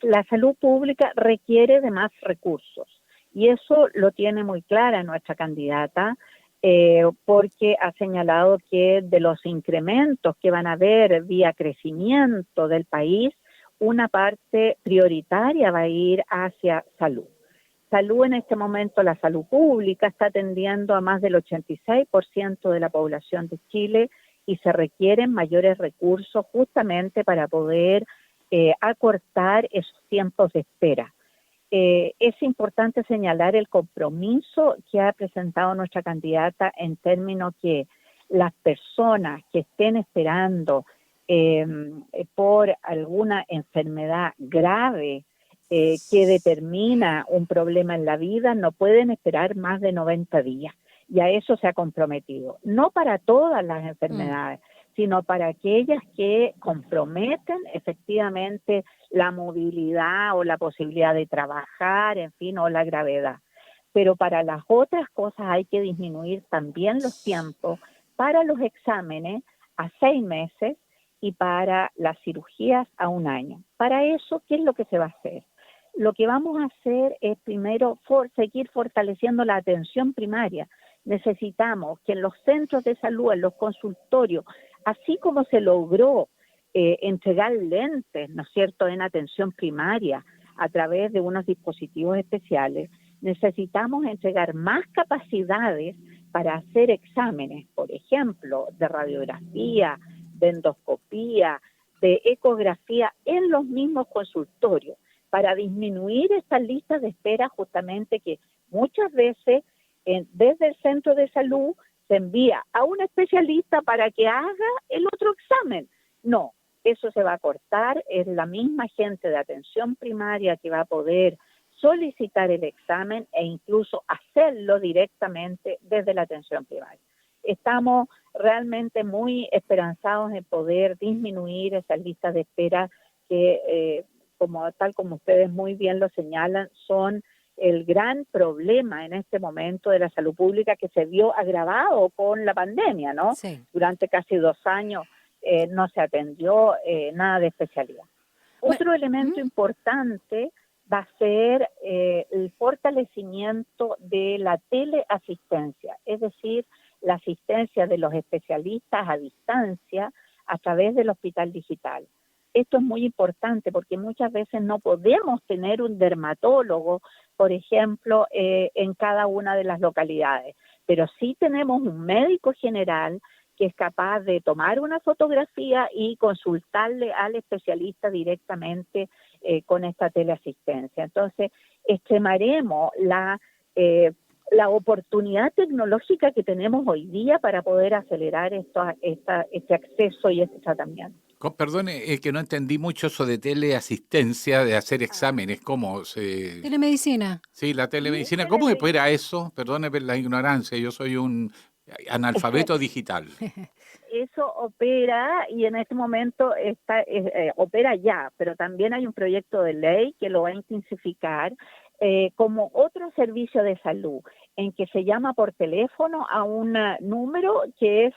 La salud pública requiere de más recursos y eso lo tiene muy clara nuestra candidata. Porque ha señalado que de los incrementos que van a haber vía crecimiento del país, una parte prioritaria va a ir hacia salud. Salud en este momento, la salud pública está atendiendo a más del 86% de la población de Chile y se requieren mayores recursos justamente para poder acortar esos tiempos de espera. Es importante señalar el compromiso que ha presentado nuestra candidata en términos que las personas que estén esperando por alguna enfermedad grave que determina un problema en la vida no pueden esperar más de 90 días. Y a eso se ha comprometido. No para todas las enfermedades, sino para aquellas que comprometen efectivamente la movilidad o la posibilidad de trabajar, en fin, o la gravedad. Pero para las otras cosas hay que disminuir también los tiempos para los exámenes a 6 meses y para las cirugías a 1 año. Para eso, ¿qué es lo que se va a hacer? lo que vamos a hacer es primero seguir fortaleciendo la atención primaria. Necesitamos que en los centros de salud, en los consultorios, así como se logró entregar lentes, ¿no es cierto?, en atención primaria a través de unos dispositivos especiales, necesitamos entregar más capacidades para hacer exámenes, por ejemplo, de radiografía, de endoscopía, de ecografía en los mismos consultorios, para disminuir estas listas de espera justamente que muchas veces desde el centro de salud se envía a un especialista para que haga el otro examen. No, eso se va a cortar, es la misma gente de atención primaria que va a poder solicitar el examen e incluso hacerlo directamente desde la atención primaria. Estamos realmente muy esperanzados en poder disminuir esas listas de espera que, tal como ustedes muy bien lo señalan, son el gran problema en este momento de la salud pública que se vio agravado con la pandemia, ¿no? Sí. Durante casi 2 años no se atendió nada de especialidad. Otro elemento importante va a ser el fortalecimiento de la teleasistencia, es decir, la asistencia de los especialistas a distancia a través del hospital digital. Esto es muy importante porque muchas veces no podemos tener un dermatólogo, por ejemplo, en cada una de las localidades, pero sí tenemos un médico general que es capaz de tomar una fotografía y consultarle al especialista directamente con esta teleasistencia. Entonces, extremaremos la oportunidad tecnológica que tenemos hoy día para poder acelerar este acceso y este tratamiento. Perdone, que no entendí mucho eso de teleasistencia, de hacer exámenes, ¿cómo se...? Telemedicina. Sí, la telemedicina, ¿cómo opera eso? Perdone por la ignorancia, yo soy un analfabeto digital. Eso opera y en este momento opera ya, pero también hay un proyecto de ley que lo va a intensificar como otro servicio de salud, en que se llama por teléfono a un número que es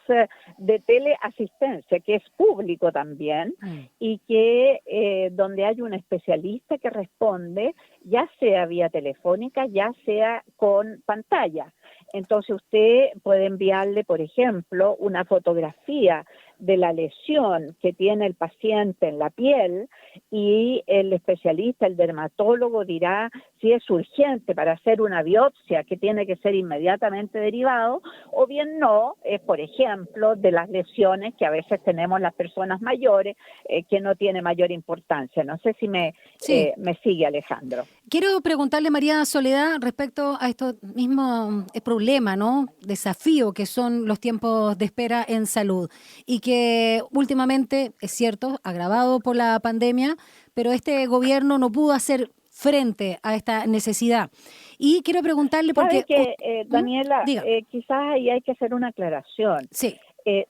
de teleasistencia, que es público también, y que donde hay un especialista que responde, ya sea vía telefónica, ya sea con pantalla. Entonces usted puede enviarle, por ejemplo, una fotografía de la lesión que tiene el paciente en la piel y el especialista, el dermatólogo, dirá si es urgente para hacer una biopsia que tiene que ser inmediatamente derivado o bien no, es por ejemplo de las lesiones que a veces tenemos las personas mayores que no tiene mayor importancia. No sé si me sigue, Alejandro. Quiero preguntarle, María Soledad, respecto a esto mismo problema, ¿no? Desafío que son los tiempos de espera en salud y que últimamente, es cierto, agravado por la pandemia, pero este gobierno no pudo hacer frente a esta necesidad. Y quiero preguntarle porque... ¿Sabe que, Daniela, quizás ahí hay que hacer una aclaración? Sí.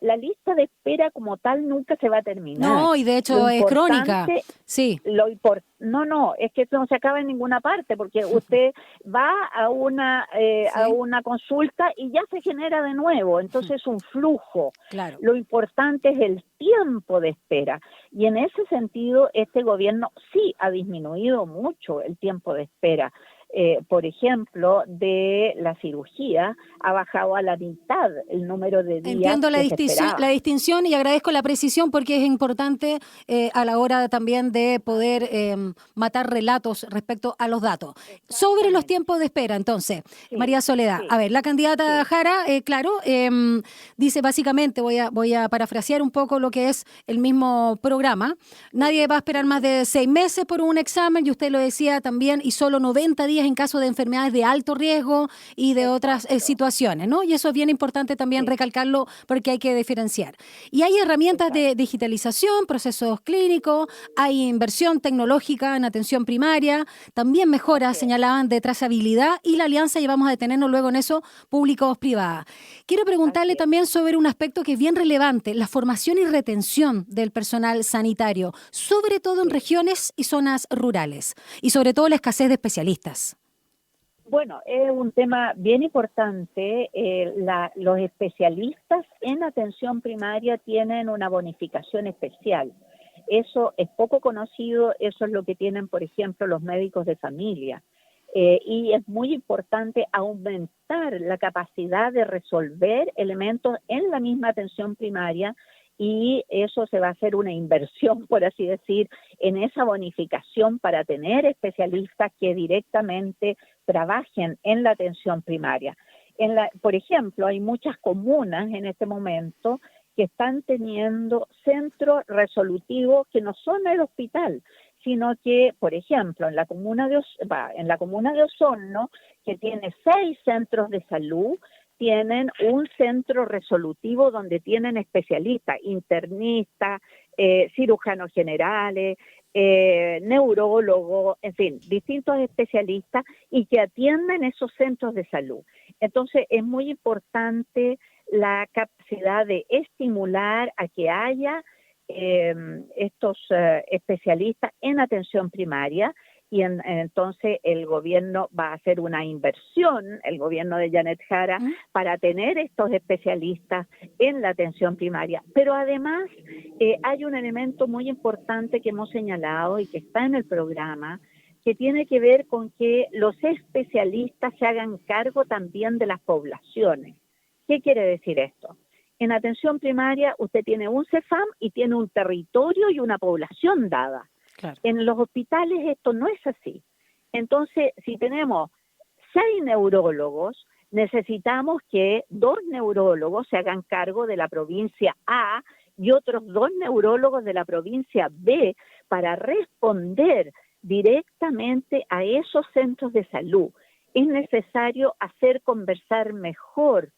La lista de espera como tal nunca se va a terminar. No, y de hecho es crónica. Sí. No, es que no se acaba en ninguna parte, porque usted va a una consulta y ya se genera de nuevo, entonces es un flujo. Claro. Lo importante es el tiempo de espera, y en ese sentido este gobierno sí ha disminuido mucho el tiempo de espera. Por ejemplo, de la cirugía ha bajado a la mitad el número de días. Entiendo la distinción y agradezco la precisión porque es importante a la hora también de poder matar relatos respecto a los datos. Sobre los tiempos de espera, entonces, María Soledad, a ver, la candidata Jara, dice básicamente, voy a parafrasear un poco lo que es el mismo programa, nadie va a esperar más de 6 meses por un examen, y usted lo decía también, y solo 90 días en caso de enfermedades de alto riesgo y de otras situaciones, ¿no? Y eso es bien importante también recalcarlo porque hay que diferenciar. Y hay herramientas de digitalización, procesos clínicos, hay inversión tecnológica en atención primaria, también mejoras, señalaban, de trazabilidad y la alianza, y vamos a detenernos luego en eso, públicos-privadas. Quiero preguntarle también sobre un aspecto que es bien relevante, la formación y retención del personal sanitario, sobre todo en regiones y zonas rurales, y sobre todo la escasez de especialistas. Bueno, es un tema bien importante. Los especialistas en atención primaria tienen una bonificación especial. Eso es poco conocido, eso es lo que tienen, por ejemplo, los médicos de familia. Y es muy importante aumentar la capacidad de resolver elementos en la misma atención primaria, y eso se va a hacer una inversión, por así decir, en esa bonificación para tener especialistas que directamente trabajen en la atención primaria. Por ejemplo, hay muchas comunas en este momento que están teniendo centros resolutivos que no son el hospital, sino que, por ejemplo, en la comuna de Osorno, que tiene 6 centros de salud, tienen un centro resolutivo donde tienen especialistas, internistas, cirujanos generales, neurólogos, en fin, distintos especialistas, y que atienden esos centros de salud. Entonces, es muy importante la capacidad de estimular a que haya estos especialistas en atención primaria, y entonces el gobierno va a hacer una inversión, el gobierno de Janet Jara, para tener estos especialistas en la atención primaria. Pero además hay un elemento muy importante que hemos señalado y que está en el programa, que tiene que ver con que los especialistas se hagan cargo también de las poblaciones. ¿Qué quiere decir esto? En atención primaria usted tiene un CEFAM y tiene un territorio y una población dada. Claro. En los hospitales esto no es así. Entonces, si tenemos 6 neurólogos, necesitamos que 2 neurólogos se hagan cargo de la provincia A y otros 2 neurólogos de la provincia B para responder directamente a esos centros de salud. Es necesario hacer conversar mejor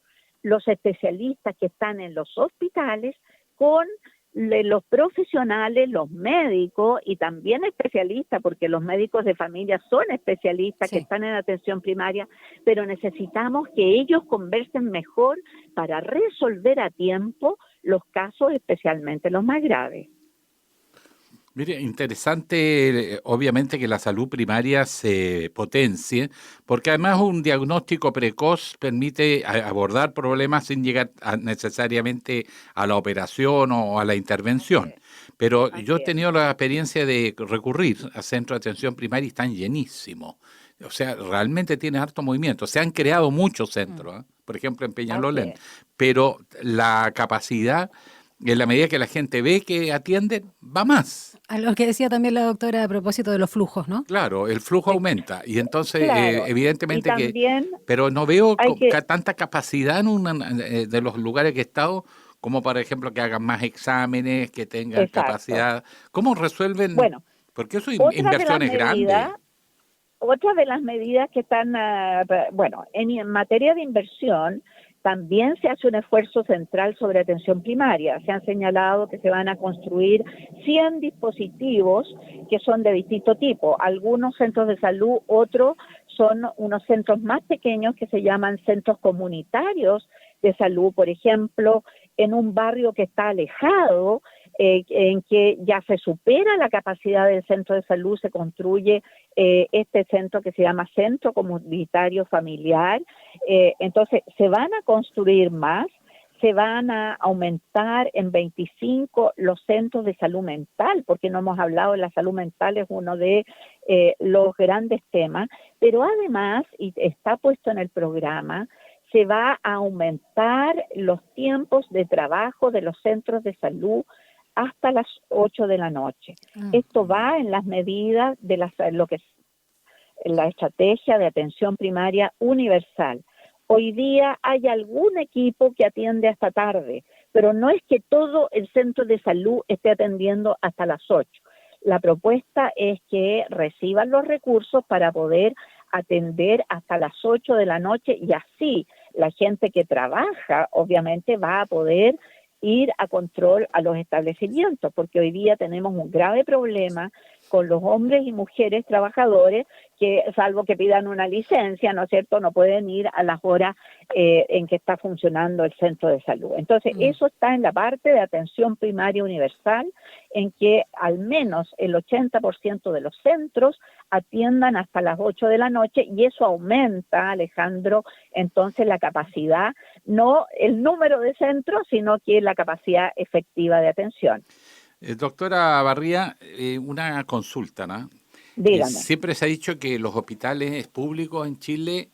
los especialistas que están en los hospitales con los profesionales, los médicos y también especialistas, porque los médicos de familia son especialistas que están en atención primaria, pero necesitamos que ellos conversen mejor para resolver a tiempo los casos, especialmente los más graves. Mire, interesante, obviamente, que la salud primaria se potencie, porque además un diagnóstico precoz permite abordar problemas sin llegar necesariamente a la operación o a la intervención. Pero yo he tenido la experiencia de recurrir a centros de atención primaria y están llenísimos. O sea, realmente tiene harto movimiento. Se han creado muchos centros, por ejemplo en Peñalolén, pero la capacidad, en la medida que la gente ve que atienden, va más. A lo que decía también la doctora a propósito de los flujos, ¿no? Claro, el flujo aumenta y entonces evidentemente y también pero no veo tanta capacidad en de los lugares que he estado, como por ejemplo que hagan más exámenes, que tengan capacidad. ¿Cómo resuelven? Bueno, porque eso inversiones grandes. Otra de las medidas que están, en materia de inversión, también se hace un esfuerzo central sobre atención primaria. Se han señalado que se van a construir 100 dispositivos que son de distinto tipo. Algunos centros de salud, otros son unos centros más pequeños que se llaman centros comunitarios de salud. Por ejemplo, en un barrio que está alejado, en que ya se supera la capacidad del centro de salud, se construye este centro que se llama Centro Comunitario Familiar. Entonces, se van a construir más, se van a aumentar en 25 los centros de salud mental, porque no hemos hablado de la salud mental, es uno de los grandes temas, pero además, y está puesto en el programa, se va a aumentar los tiempos de trabajo de los centros de salud hasta las 8 de la noche. Esto va en las medidas de lo que es la estrategia de atención primaria universal. Hoy día hay algún equipo que atiende hasta tarde, pero no es que todo el centro de salud esté atendiendo hasta las 8. La propuesta es que reciban los recursos para poder atender hasta las 8 de la noche, y así la gente que trabaja obviamente va a poder ir a control a los establecimientos, porque hoy día tenemos un grave problema con los hombres y mujeres trabajadores que, salvo que pidan una licencia, ¿no es cierto?, no pueden ir a las horas en que está funcionando el centro de salud. Entonces, eso está en la parte de atención primaria universal, en que al menos el 80% de los centros atiendan hasta las 8 de la noche, y eso aumenta, Alejandro, entonces la capacidad, no el número de centros, sino que la capacidad efectiva de atención. Doctora Barría, una consulta, ¿no? Dígame. Siempre se ha dicho que los hospitales públicos en Chile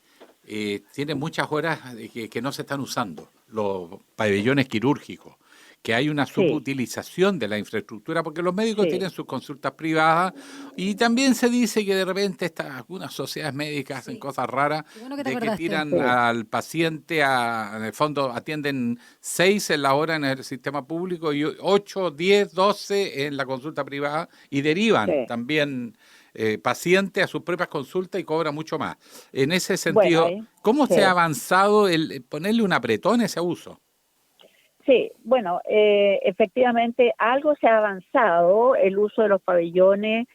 tienen muchas horas que no se están usando, los pabellones quirúrgicos, que hay una subutilización de la infraestructura porque los médicos tienen sus consultas privadas y también se dice que de repente algunas sociedades médicas hacen cosas raras que tiran al paciente, en el fondo atienden 6 en la hora en el sistema público y 8, 10, 12 en la consulta privada y derivan también pacientes a sus propias consultas y cobran mucho más. En ese sentido, ¿cómo se ha avanzado el ponerle un apretón a ese uso? Sí, bueno, efectivamente algo se ha avanzado, el uso de los pabellones,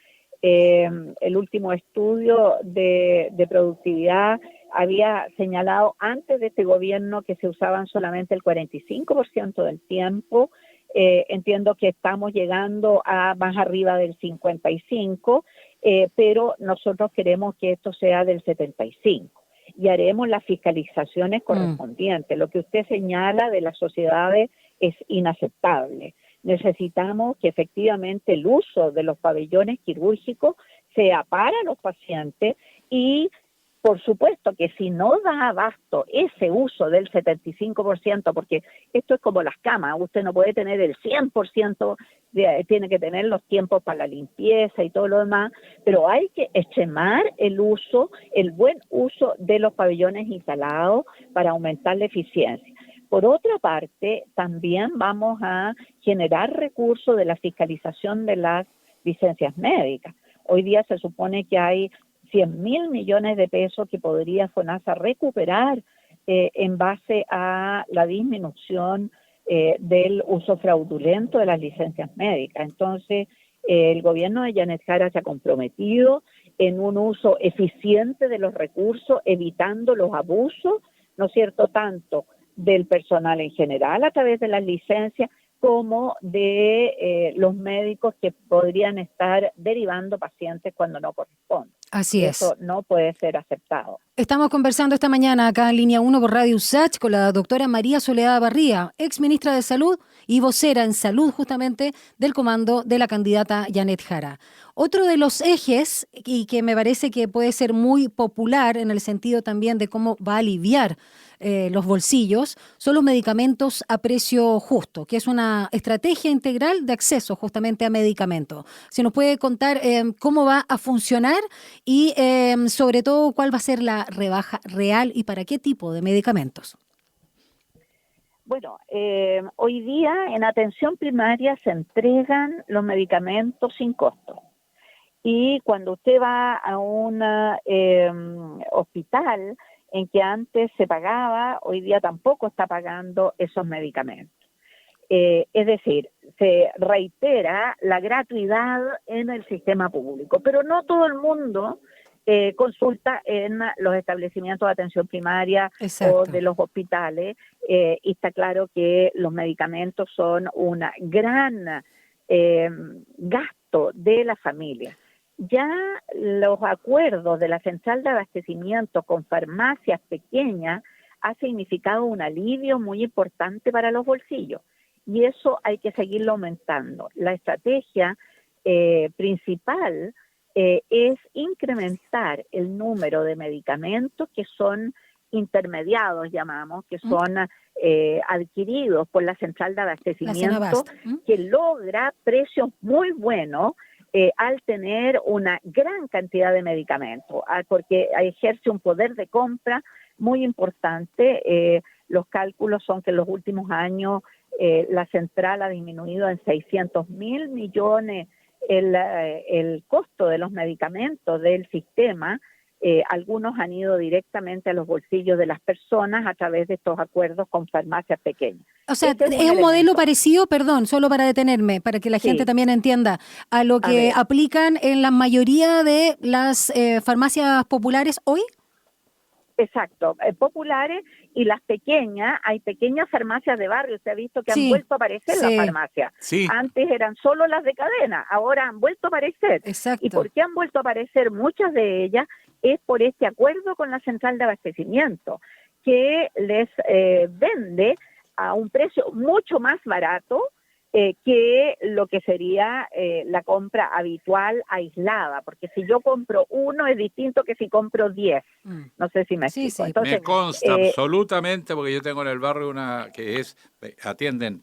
el último estudio de productividad había señalado antes de este gobierno que se usaban solamente el 45% del tiempo, entiendo que estamos llegando a más arriba del 55%, pero nosotros queremos que esto sea del 75%. Y haremos las fiscalizaciones correspondientes. Lo que usted señala de las sociedades es inaceptable. Necesitamos que efectivamente el uso de los pabellones quirúrgicos sea para los pacientes y, por supuesto, que si no da abasto ese uso del 75%, porque esto es como las camas, usted no puede tener el 100%, tiene que tener los tiempos para la limpieza y todo lo demás, pero hay que extremar el buen uso de los pabellones instalados para aumentar la eficiencia. Por otra parte, también vamos a generar recursos de la fiscalización de las licencias médicas. Hoy día se supone que hay 100.000 millones de pesos que podría FONASA recuperar en base a la disminución del uso fraudulento de las licencias médicas. Entonces, el gobierno de Janet Jara se ha comprometido en un uso eficiente de los recursos, evitando los abusos, ¿no es cierto?, tanto del personal en general a través de las licencias, como de los médicos que podrían estar derivando pacientes cuando no corresponde. Así es. Eso no puede ser aceptado. Estamos conversando esta mañana acá en Línea 1 por Radio USACH con la doctora María Soledad Barría, ex ministra de Salud y vocera en salud justamente del comando de la candidata Janet Jara. Otro de los ejes, y que me parece que puede ser muy popular en el sentido también de cómo va a aliviar los bolsillos, son los medicamentos a precio justo, que es una estrategia integral de acceso justamente a medicamentos. ¿Se nos puede contar cómo va a funcionar y sobre todo cuál va a ser la rebaja real y para qué tipo de medicamentos? Bueno, hoy día en atención primaria se entregan los medicamentos sin costo. Y cuando usted va a un hospital en que antes se pagaba, hoy día tampoco está pagando esos medicamentos. Es decir, se reitera la gratuidad en el sistema público, pero no todo el mundo consulta en los establecimientos de atención primaria o de los hospitales, y está claro que los medicamentos son un gran gasto de la familia. Ya los acuerdos de la central de abastecimiento con farmacias pequeñas ha significado un alivio muy importante para los bolsillos y eso hay que seguirlo aumentando. La estrategia principal es incrementar el número de medicamentos que son intermediados, llamamos, que son adquiridos por la central de abastecimiento, que logra precios muy buenos al tener una gran cantidad de medicamentos, porque ejerce un poder de compra muy importante. Los cálculos son que en los últimos años la central ha disminuido en 600.000 millones el costo de los medicamentos del sistema. Algunos han ido directamente a los bolsillos de las personas a través de estos acuerdos con farmacias pequeñas. O sea, es un modelo parecido, perdón, solo para detenerme, para que la gente también entienda, a lo que aplican en la mayoría de las farmacias populares hoy. Exacto, populares y las pequeñas, hay pequeñas farmacias de barrio, usted ha visto que han vuelto a aparecer las farmacias. Antes eran solo las de cadena, ahora han vuelto a aparecer. Exacto. ¿Y por qué han vuelto a aparecer muchas de ellas? Es por este acuerdo con la central de abastecimiento, que les vende a un precio mucho más barato que lo que sería la compra habitual aislada, porque si yo compro uno es distinto que si compro 10. No sé si me explico. Entonces, me consta absolutamente, porque yo tengo en el barrio una que atienden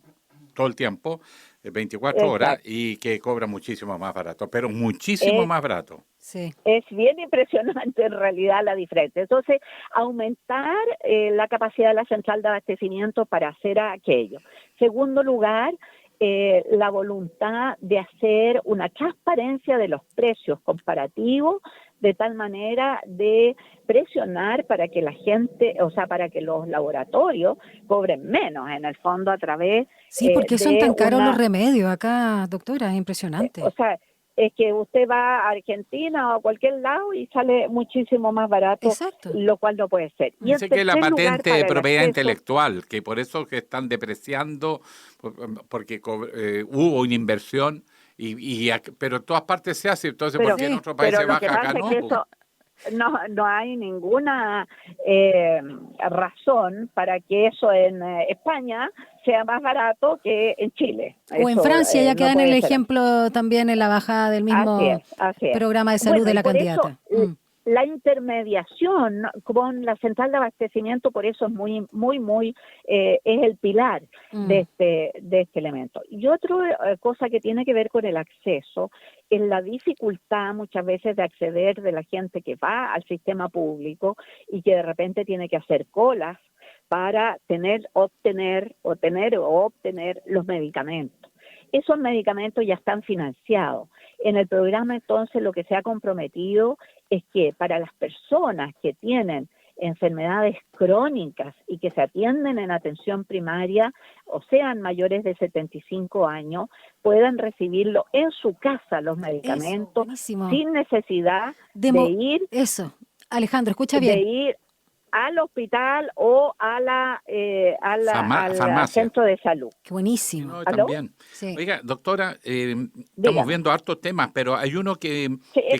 todo el tiempo, 24 horas, y que cobra muchísimo más barato, pero muchísimo más barato. Sí. Es bien impresionante en realidad la diferencia. Entonces, aumentar la capacidad de la central de abastecimiento para hacer aquello. Segundo lugar, la voluntad de hacer una transparencia de los precios comparativos, de tal manera de presionar para que la gente, o sea, para que los laboratorios cobren menos, en el fondo, a través Sí, ¿por qué son de tan caros una... los remedios acá, doctora? Es impresionante. O sea, es que usted va a Argentina o a cualquier lado y sale muchísimo más barato, lo cual no puede ser. Y Dice que la patente de propiedad intelectual, que por eso que están depreciando, porque hubo una inversión, pero en todas partes se hace, entonces ¿por qué en otros países baja acá no? No hay ninguna razón para que eso en España sea más barato que en Chile. O en Francia, ya queda en el ejemplo también en la bajada del mismo así es. programa de salud de la candidata. La intermediación con la central de abastecimiento, por eso es muy, es el pilar de este elemento. Y otra cosa que tiene que ver con el acceso es la dificultad muchas veces de acceder de la gente que va al sistema público y que de repente tiene que hacer colas para obtener los medicamentos. Esos medicamentos ya están financiados. En el programa, entonces, lo que se ha comprometido es que para las personas que tienen enfermedades crónicas y que se atienden en atención primaria o sean mayores de 75 años, puedan recibirlo en su casa los medicamentos sin necesidad de ir... Eso, Alejandro, escucha bien. De ir al hospital o al centro de salud. Qué buenísimo. No, también. Sí. Oiga, doctora, estamos viendo hartos temas, pero hay uno que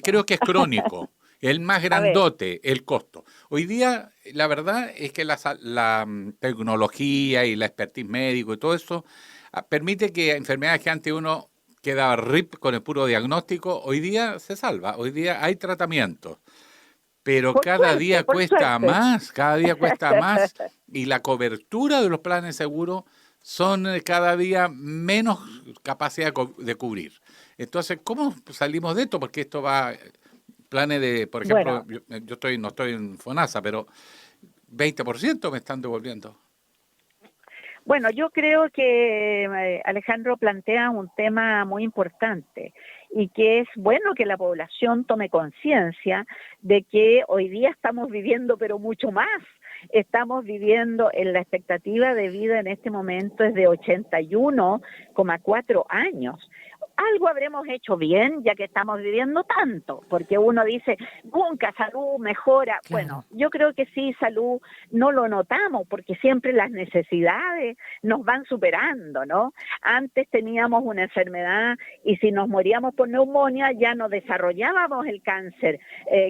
creo que es crónico, el más grandote, el costo. Hoy día, la verdad es que la tecnología y la expertise médico y todo eso permite que enfermedades que antes uno quedaba RIP con el puro diagnóstico, hoy día se salva, hoy día hay tratamientos. Pero cada día cuesta más y la cobertura de los planes de seguro son cada día menos capacidad de cubrir. Entonces, ¿cómo salimos de esto? Porque esto va, planes de, por ejemplo, yo no estoy en FONASA, pero 20% me están devolviendo. Bueno, yo creo que Alejandro plantea un tema muy importante y que es bueno que la población tome conciencia de que hoy día estamos viviendo, pero mucho más. Estamos viviendo en la expectativa de vida en este momento es de 81,4 años. Algo habremos hecho bien ya que estamos viviendo tanto, porque uno dice, nunca salud mejora. Claro. Bueno, yo creo que sí, salud no lo notamos, porque siempre las necesidades nos van superando, ¿no? Antes teníamos una enfermedad y si nos moríamos por neumonía ya no desarrollábamos el cáncer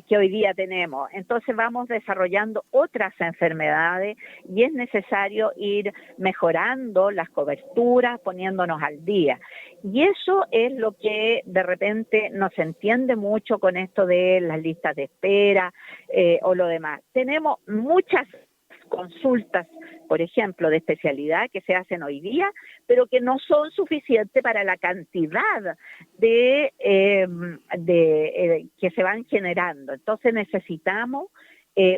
que hoy día tenemos. Entonces vamos desarrollando otras enfermedades y es necesario ir mejorando las coberturas, poniéndonos al día. Y eso es lo que de repente no se entiende mucho con esto de las listas de espera o lo demás. Tenemos muchas consultas, por ejemplo, de especialidad que se hacen hoy día, pero que no son suficientes para la cantidad de que se van generando. Entonces necesitamos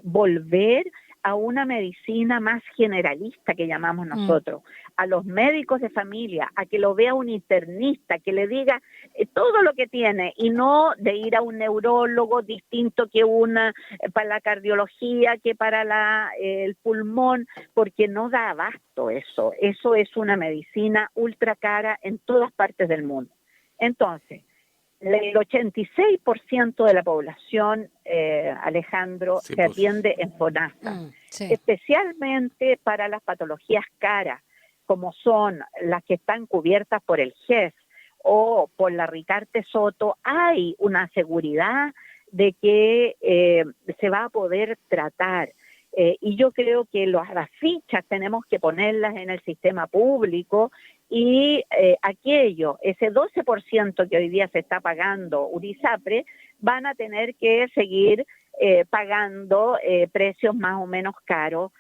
volver a una medicina más generalista que llamamos nosotros, a los médicos de familia, a que lo vea un internista, que le diga todo lo que tiene y no de ir a un neurólogo distinto que para la cardiología, que para el pulmón, porque no da abasto eso. Eso es una medicina ultra cara en todas partes del mundo. Entonces, el 86% de la población, Alejandro, se atiende en FONASA, especialmente para las patologías caras, como son las que están cubiertas por el GES o por la Ricarte Soto. Hay una seguridad de que se va a poder tratar. Y yo creo que las fichas tenemos que ponerlas en el sistema público y ese 12% que hoy día se está pagando UDISAPRE, van a tener que seguir pagando precios más o menos caros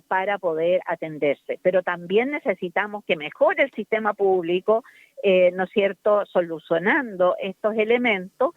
para poder atenderse. Pero también necesitamos que mejore el sistema público, ¿no es cierto?, solucionando estos elementos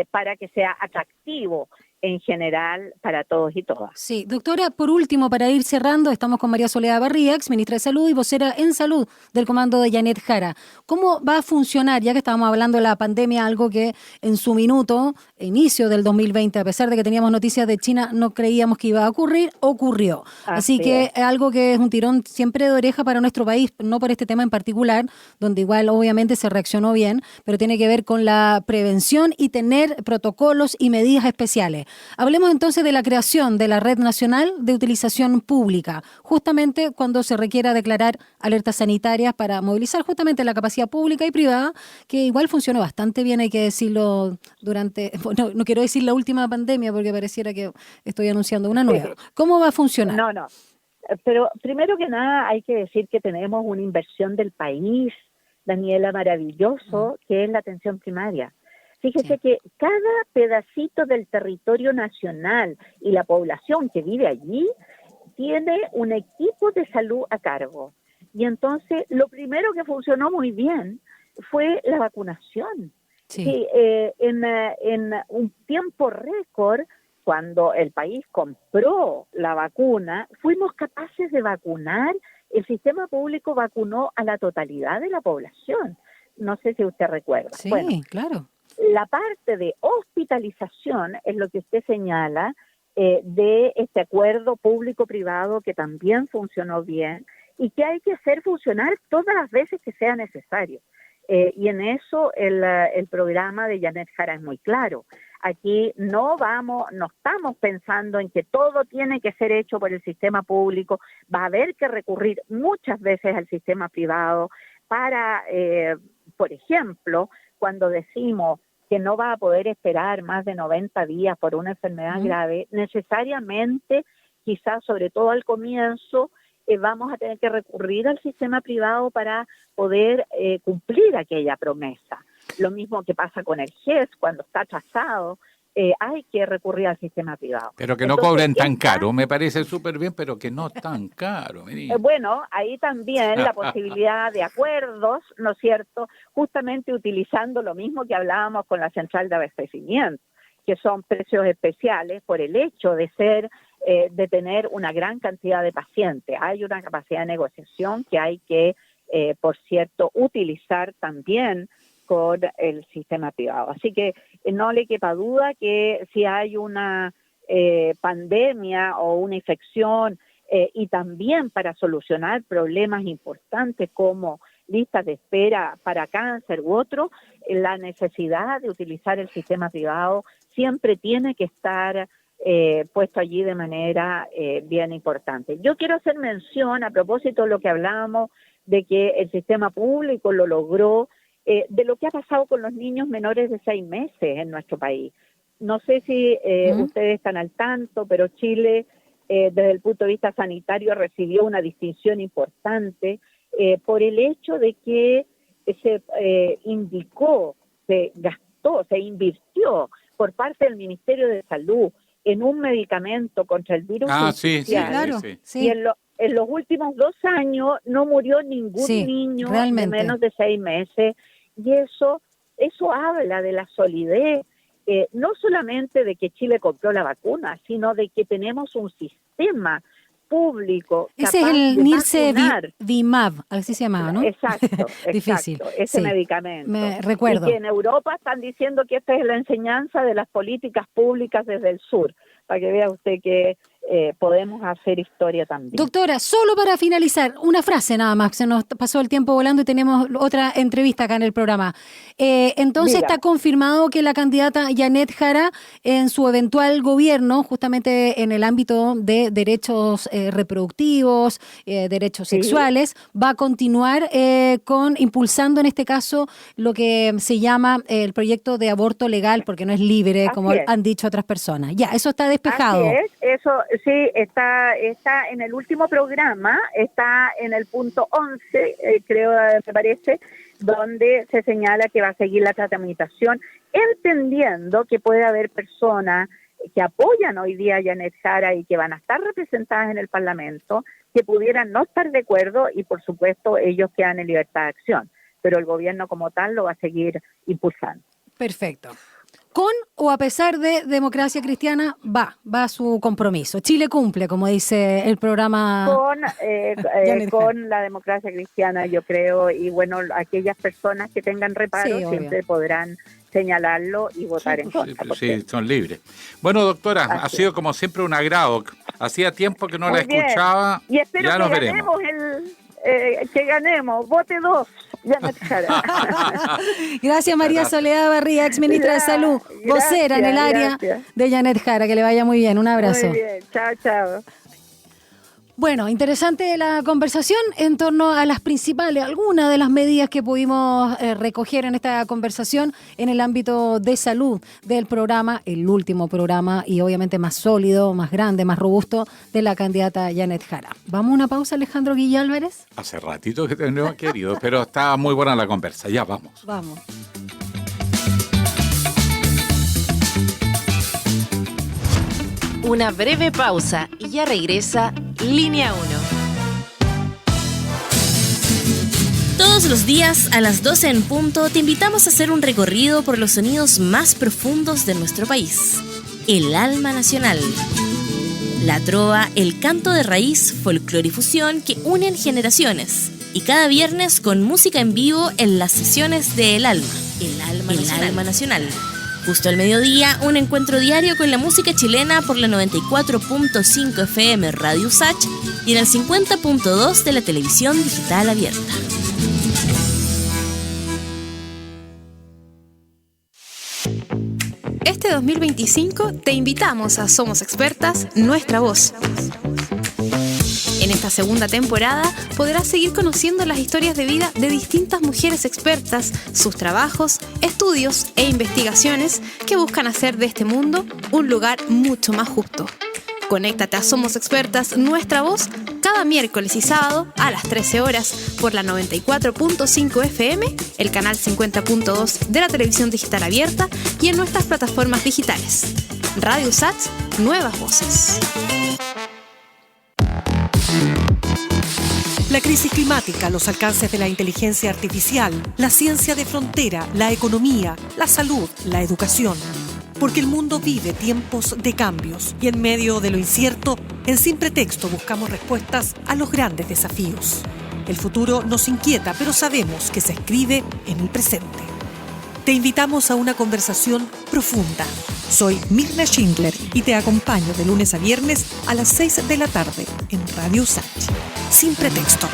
para que sea atractivo en general para todos y todas. Sí, doctora, por último, para ir cerrando, estamos con María Soledad Barría, ex ministra de Salud y vocera en salud del comando de Janet Jara. ¿Cómo va a funcionar, ya que estábamos hablando de la pandemia, algo que en su minuto, inicio del 2020, a pesar de que teníamos noticias de China, no creíamos que iba a ocurrir, ocurrió. Así que es algo que es un tirón siempre de oreja para nuestro país, no por este tema en particular, donde igual obviamente se reaccionó bien, pero tiene que ver con la prevención y tener protocolos y medidas especiales. Hablemos entonces de la creación de la Red Nacional de Utilización Pública, justamente cuando se requiera declarar alertas sanitarias para movilizar justamente la capacidad pública y privada, que igual funcionó bastante bien, hay que decirlo, no quiero decir la última pandemia porque pareciera que estoy anunciando una nueva. ¿Cómo va a funcionar? No. Pero primero que nada hay que decir que tenemos una inversión del país, Daniela, maravilloso, que es la atención primaria. Fíjese que cada pedacito del territorio nacional y la población que vive allí tiene un equipo de salud a cargo. Y entonces lo primero que funcionó muy bien fue la vacunación. Sí, en un tiempo récord, cuando el país compró la vacuna, fuimos capaces de vacunar. El sistema público vacunó a la totalidad de la población. No sé si usted recuerda. Sí, bueno, claro. La parte de hospitalización es lo que usted señala de este acuerdo público-privado que también funcionó bien y que hay que hacer funcionar todas las veces que sea necesario. Y en eso el programa de Janet Jara es muy claro. Aquí no estamos pensando en que todo tiene que ser hecho por el sistema público. Va a haber que recurrir muchas veces al sistema privado para, por ejemplo, cuando decimos que no va a poder esperar más de 90 días por una enfermedad grave, necesariamente, quizás sobre todo al comienzo, vamos a tener que recurrir al sistema privado para poder cumplir aquella promesa. Lo mismo que pasa con el GES, cuando está atrasado, hay que recurrir al sistema privado. Pero que no cobren tan caro, me parece súper bien, pero que no tan caro. Bueno, ahí también la posibilidad de acuerdos, ¿no es cierto?, justamente utilizando lo mismo que hablábamos con la central de abastecimiento, que son precios especiales por el hecho de de tener una gran cantidad de pacientes. Hay una capacidad de negociación que hay que, por cierto, utilizar también con el sistema privado. Así que no le quepa duda que si hay una pandemia o una infección y también para solucionar problemas importantes como listas de espera para cáncer u otro, la necesidad de utilizar el sistema privado siempre tiene que estar puesto allí de manera bien importante. Yo quiero hacer mención a propósito de lo que hablábamos de que el sistema público lo logró, de lo que ha pasado con los niños menores de 6 meses en nuestro país. No sé si ustedes están al tanto, pero Chile, desde el punto de vista sanitario, recibió una distinción importante por el hecho de que se indicó, se gastó, se invirtió por parte del Ministerio de Salud en un medicamento contra el virus claro. Y en los últimos 2 años no murió ningún niño de menos de 6 meses, y eso habla de la solidez, no solamente de que Chile compró la vacuna, sino de que tenemos un sistema público. Ese es el Nirsevimab, así se llamaba, ¿no? Exacto, difícil. Ese medicamento. Me recuerdo. Y que en Europa están diciendo que esta es la enseñanza de las políticas públicas desde el sur, para que vea usted que podemos hacer historia también. Doctora, solo para finalizar, una frase nada más, se nos pasó el tiempo volando y tenemos otra entrevista acá en el programa. Entonces está confirmado que la candidata Janet Jara en su eventual gobierno, justamente en el ámbito de derechos reproductivos, derechos sexuales, va a continuar impulsando en este caso lo que se llama el proyecto de aborto legal, porque no es libre, como han dicho otras personas. Ya, eso está despejado. Así es, eso Sí, está en el último programa, está en el punto 11, creo, me parece, donde se señala que va a seguir la tramitación, entendiendo que puede haber personas que apoyan hoy día a Janet Jara y que van a estar representadas en el Parlamento, que pudieran no estar de acuerdo y, por supuesto, ellos quedan en libertad de acción. Pero el gobierno como tal lo va a seguir impulsando. Perfecto. Con o a pesar de Democracia Cristiana, va su compromiso. Chile cumple, como dice el programa. Con la Democracia Cristiana, yo creo, y bueno, aquellas personas que tengan reparos siempre podrán señalarlo y votar en contra. Sí, son libres. Bueno, doctora, ha sido como siempre un agrado. Hacía tiempo que no la escuchaba. Y espero ya que nos ganemos que ganemos. Vote 2. Gracias, María Soledad Barría, ex ministra de Salud, vocera en el área de Janet Jara. Que le vaya muy bien. Un abrazo. Muy bien. Chao. Bueno, interesante la conversación en torno a las principales, algunas de las medidas que pudimos recoger en esta conversación en el ámbito de salud del programa, el último programa y obviamente más sólido, más grande, más robusto de la candidata Janet Jara. ¿Vamos a una pausa, Alejandro Guilla Álvarez? Hace ratito que tenemos querido, pero está muy buena la conversa. Ya vamos. Vamos. Una breve pausa y ya regresa Línea 1. Todos los días a las 12 en punto te invitamos a hacer un recorrido por los sonidos más profundos de nuestro país. El alma nacional. La trova, el canto de raíz, folclore y fusión que unen generaciones. Y cada viernes con música en vivo en las sesiones de El Alma. El Alma Nacional. Justo al mediodía, un encuentro diario con la música chilena por la 94.5 FM Radio USACH y en el 50.2 de la televisión digital abierta. Este 2025 te invitamos a Somos Expertas, Nuestra Voz. En esta segunda temporada podrás seguir conociendo las historias de vida de distintas mujeres expertas, sus trabajos, estudios e investigaciones que buscan hacer de este mundo un lugar mucho más justo. Conéctate a Somos Expertas, Nuestra Voz, cada miércoles y sábado a las 13 horas por la 94.5 FM, el canal 50.2 de la televisión digital abierta y en nuestras plataformas digitales. Radio USACH, Nuevas Voces. La crisis climática, los alcances de la inteligencia artificial, la ciencia de frontera, la economía, la salud, la educación. Porque el mundo vive tiempos de cambios y en medio de lo incierto, en Sin Pretexto buscamos respuestas a los grandes desafíos. El futuro nos inquieta, pero sabemos que se escribe en el presente. Te invitamos a una conversación profunda. Soy Mirna Schindler y te acompaño de lunes a viernes a las 6 de la tarde en Radio USACH. Sin Pretexto.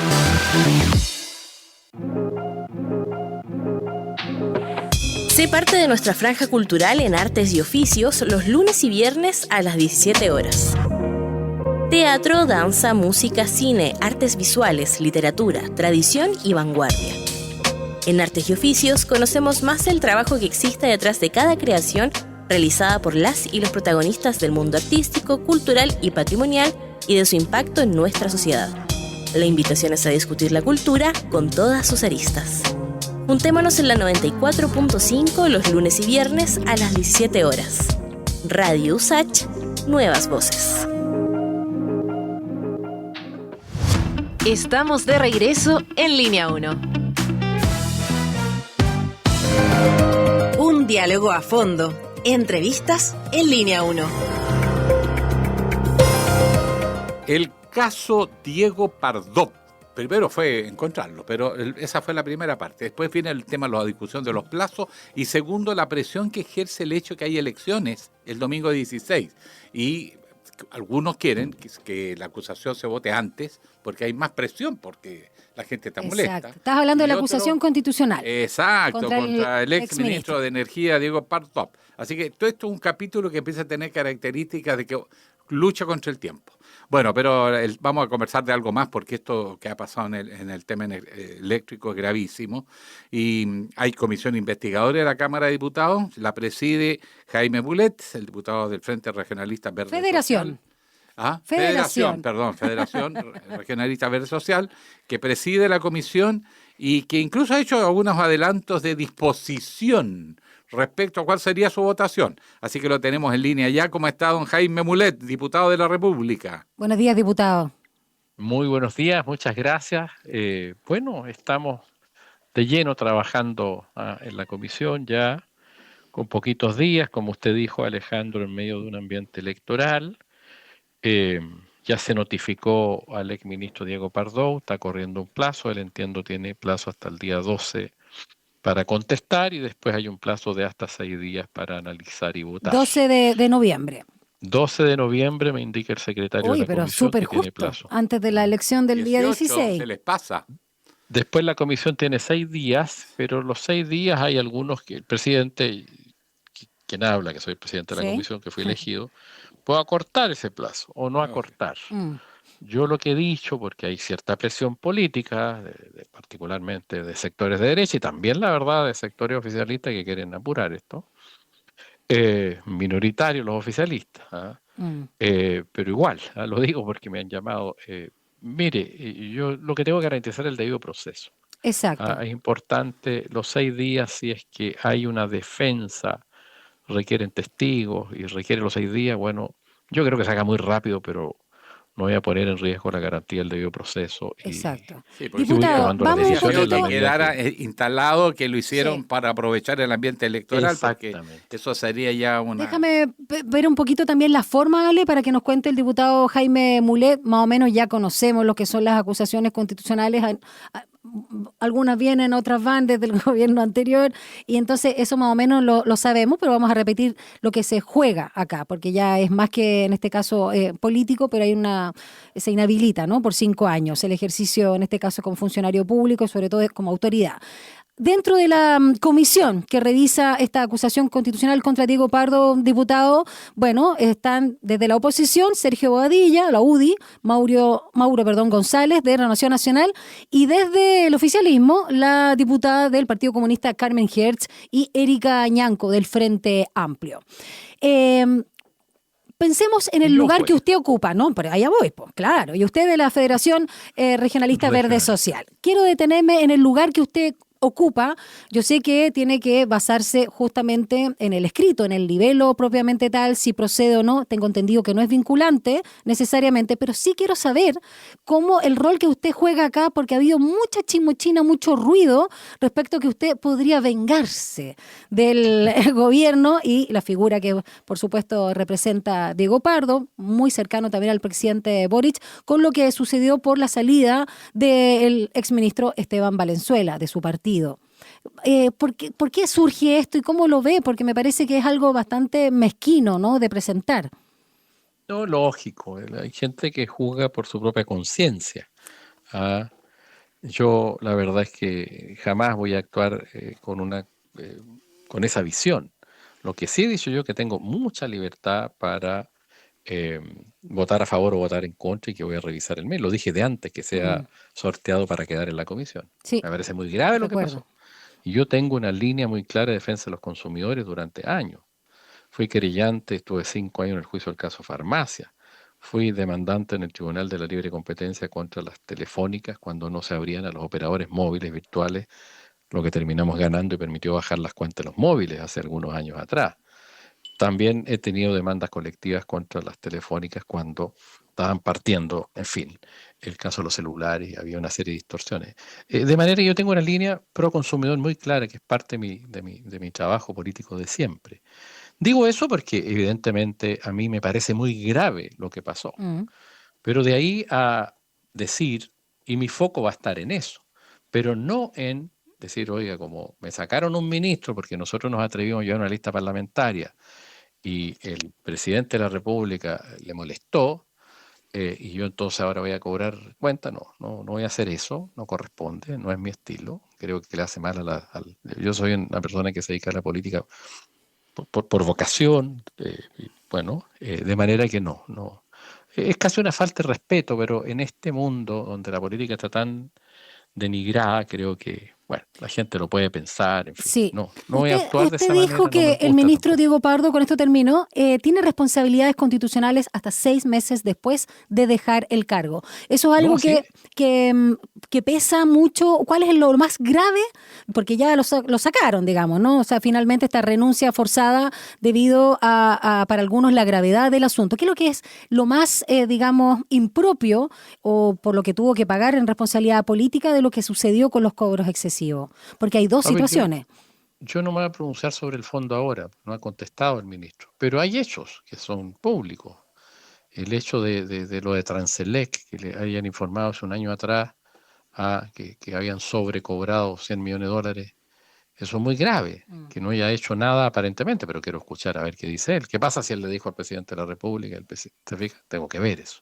Sé parte de nuestra franja cultural en Artes y Oficios los lunes y viernes a las 17 horas. Teatro, danza, música, cine, artes visuales, literatura, tradición y vanguardia. En Artes y Oficios conocemos más del trabajo que existe detrás de cada creación realizada por las y los protagonistas del mundo artístico, cultural y patrimonial y de su impacto en nuestra sociedad. La invitación es a discutir la cultura con todas sus aristas. Juntémonos en la 94.5 los lunes y viernes a las 17 horas. Radio USACH, Nuevas Voces. Estamos de regreso en Línea 1. Un diálogo a fondo. Entrevistas en Línea 1. El caso Diego Pardo. Primero fue encontrarlo, pero esa fue la primera parte. Después viene el tema de la discusión de los plazos y segundo, la presión que ejerce el hecho que hay elecciones el domingo 16. Y algunos quieren que la acusación se vote antes porque hay más presión, porque la gente está molesta. Exacto. Estás hablando de la acusación constitucional. Exacto, contra el ex ministro de Energía, Diego Pardo. Así que todo esto es un capítulo que empieza a tener características de que lucha contra el tiempo. Bueno, pero vamos a conversar de algo más porque esto que ha pasado en el tema eléctrico es gravísimo y hay comisión investigadora de la Cámara de Diputados, la preside Jaime Bulet, el diputado del Frente Regionalista Verde Federación. Federación Regionalista Verde Social, que preside la comisión y que incluso ha hecho algunos adelantos de disposición respecto a cuál sería su votación. Así que lo tenemos en línea ya. ¿Cómo está don Jaime Mulet, diputado de la República? Buenos días, diputado. Muy buenos días, muchas gracias. Bueno, estamos de lleno trabajando en la comisión ya con poquitos días, como usted dijo, Alejandro, en medio de un ambiente electoral. Ya se notificó al exministro Diego Pardo, está corriendo un plazo, él entiendo tiene plazo hasta el día 12 para contestar y después hay un plazo de hasta 6 días para analizar y votar. 12 de noviembre. 12 de noviembre me indica el secretario de la comisión que tiene plazo. Antes de la elección del 18, día 16. Se les pasa. Después la comisión tiene 6 días, pero los 6 días hay algunos que el presidente, quien habla, que soy el presidente de la comisión, que fui elegido, puedo acortar ese plazo o no acortar. Yo lo que he dicho, porque hay cierta presión política, particularmente de sectores de derecha y también, la verdad, de sectores oficialistas que quieren apurar esto, minoritarios los oficialistas, pero igual, lo digo porque me han llamado. Mire, yo lo que tengo que garantizar es el debido proceso. Exacto. Es importante los 6 días si es que hay una defensa, requieren testigos y requiere los 6 días. Bueno, yo creo que se haga muy rápido, pero no voy a poner en riesgo la garantía del debido proceso. Exacto. Sí, diputado, vamos que quedara instalado que lo hicieron para aprovechar el ambiente electoral, porque eso sería ya una... Déjame ver un poquito también la forma, Ale, para que nos cuente el diputado Jaime Mulet. Más o menos ya conocemos lo que son las acusaciones constitucionales. Algunas vienen, otras van desde el gobierno anterior, y entonces eso más o menos lo sabemos, pero vamos a repetir lo que se juega acá, porque ya es más que en este caso político, pero se inhabilita, ¿no?, por 5 años el ejercicio, en este caso como funcionario público, sobre todo como autoridad. Dentro de la comisión que revisa esta acusación constitucional contra Diego Pardo, diputado, bueno, están desde la oposición Sergio Bobadilla, la UDI, Mauro González de Renovación Nacional, y desde el oficialismo la diputada del Partido Comunista Carmen Hertz y Erika Ñanco del Frente Amplio. Pensemos en el lugar que usted ocupa, ¿no? Pero allá voy, pues, claro. Y usted de la Federación Regionalista Verde Social. Quiero detenerme en el lugar que usted ocupa. Yo sé que tiene que basarse justamente en el escrito, en el libelo propiamente tal, si procede o no. Tengo entendido que no es vinculante necesariamente, pero sí quiero saber cómo el rol que usted juega acá, porque ha habido mucha chismochina, mucho ruido respecto a que usted podría vengarse del gobierno y la figura que, por supuesto, representa Diego Pardo, muy cercano también al presidente Boric, con lo que sucedió por la salida del exministro Esteban Valenzuela de su partido. ¿Por qué surge esto y cómo lo ve? Porque me parece que es algo bastante mezquino, ¿no?, de presentar. No, lógico. Hay gente que juzga por su propia conciencia. Yo la verdad es que jamás voy a actuar con esa visión. Lo que sí he dicho yo es que tengo mucha libertad para votar a favor o votar en contra y que voy a revisar el mail. Lo dije de antes que sea sorteado para quedar en la comisión. Sí. Me parece muy grave lo que pasó. Y yo tengo una línea muy clara de defensa de los consumidores durante años. Fui querellante, estuve 5 años en el juicio del caso Farmacia. Fui demandante en el Tribunal de la Libre Competencia contra las telefónicas cuando no se abrían a los operadores móviles virtuales, lo que terminamos ganando y permitió bajar las cuentas de los móviles hace algunos años atrás. También he tenido demandas colectivas contra las telefónicas cuando estaban partiendo, en fin, el caso de los celulares, había una serie de distorsiones. De manera que yo tengo una línea pro consumidor muy clara, que es parte de mi trabajo político de siempre. Digo eso porque evidentemente a mí me parece muy grave lo que pasó, pero de ahí a decir, y mi foco va a estar en eso, pero no en decir, oiga, como me sacaron un ministro porque nosotros nos atrevimos a llevar una lista parlamentaria y el presidente de la República le molestó, y yo entonces ahora voy a cobrar cuenta. No voy a hacer eso, no corresponde, no es mi estilo. Creo que le hace mal yo soy una persona que se dedica a la política por vocación, de manera que no. Es casi una falta de respeto, pero en este mundo donde la política está tan denigrada, creo que bueno, la gente lo puede pensar, en fin. Sí. No voy a actuar de esa Usted manera. dijo que no me el gusta ministro tampoco. Diego Pardo, con esto termino, tiene responsabilidades constitucionales hasta 6 meses después de dejar el cargo. Eso es algo No, sí. que pesa mucho. ¿Cuál es lo más grave? Porque ya lo sacaron, digamos, ¿no? O sea, finalmente esta renuncia forzada debido a para algunos, la gravedad del asunto. ¿Qué es lo que es lo más, digamos, impropio o por lo que tuvo que pagar en responsabilidad política de lo que sucedió con los cobros excesivos? Porque hay dos A ver, situaciones. yo no me voy a pronunciar sobre el fondo ahora, no ha contestado el ministro, pero hay hechos que son públicos. El hecho de lo de Transelec, que le hayan informado hace un año atrás que habían sobrecobrado $100 millones, eso es muy grave, que no haya hecho nada aparentemente, pero quiero escuchar a ver qué dice él. ¿Qué pasa si él le dijo al presidente de la República? ¿Te fijas? Tengo que ver eso.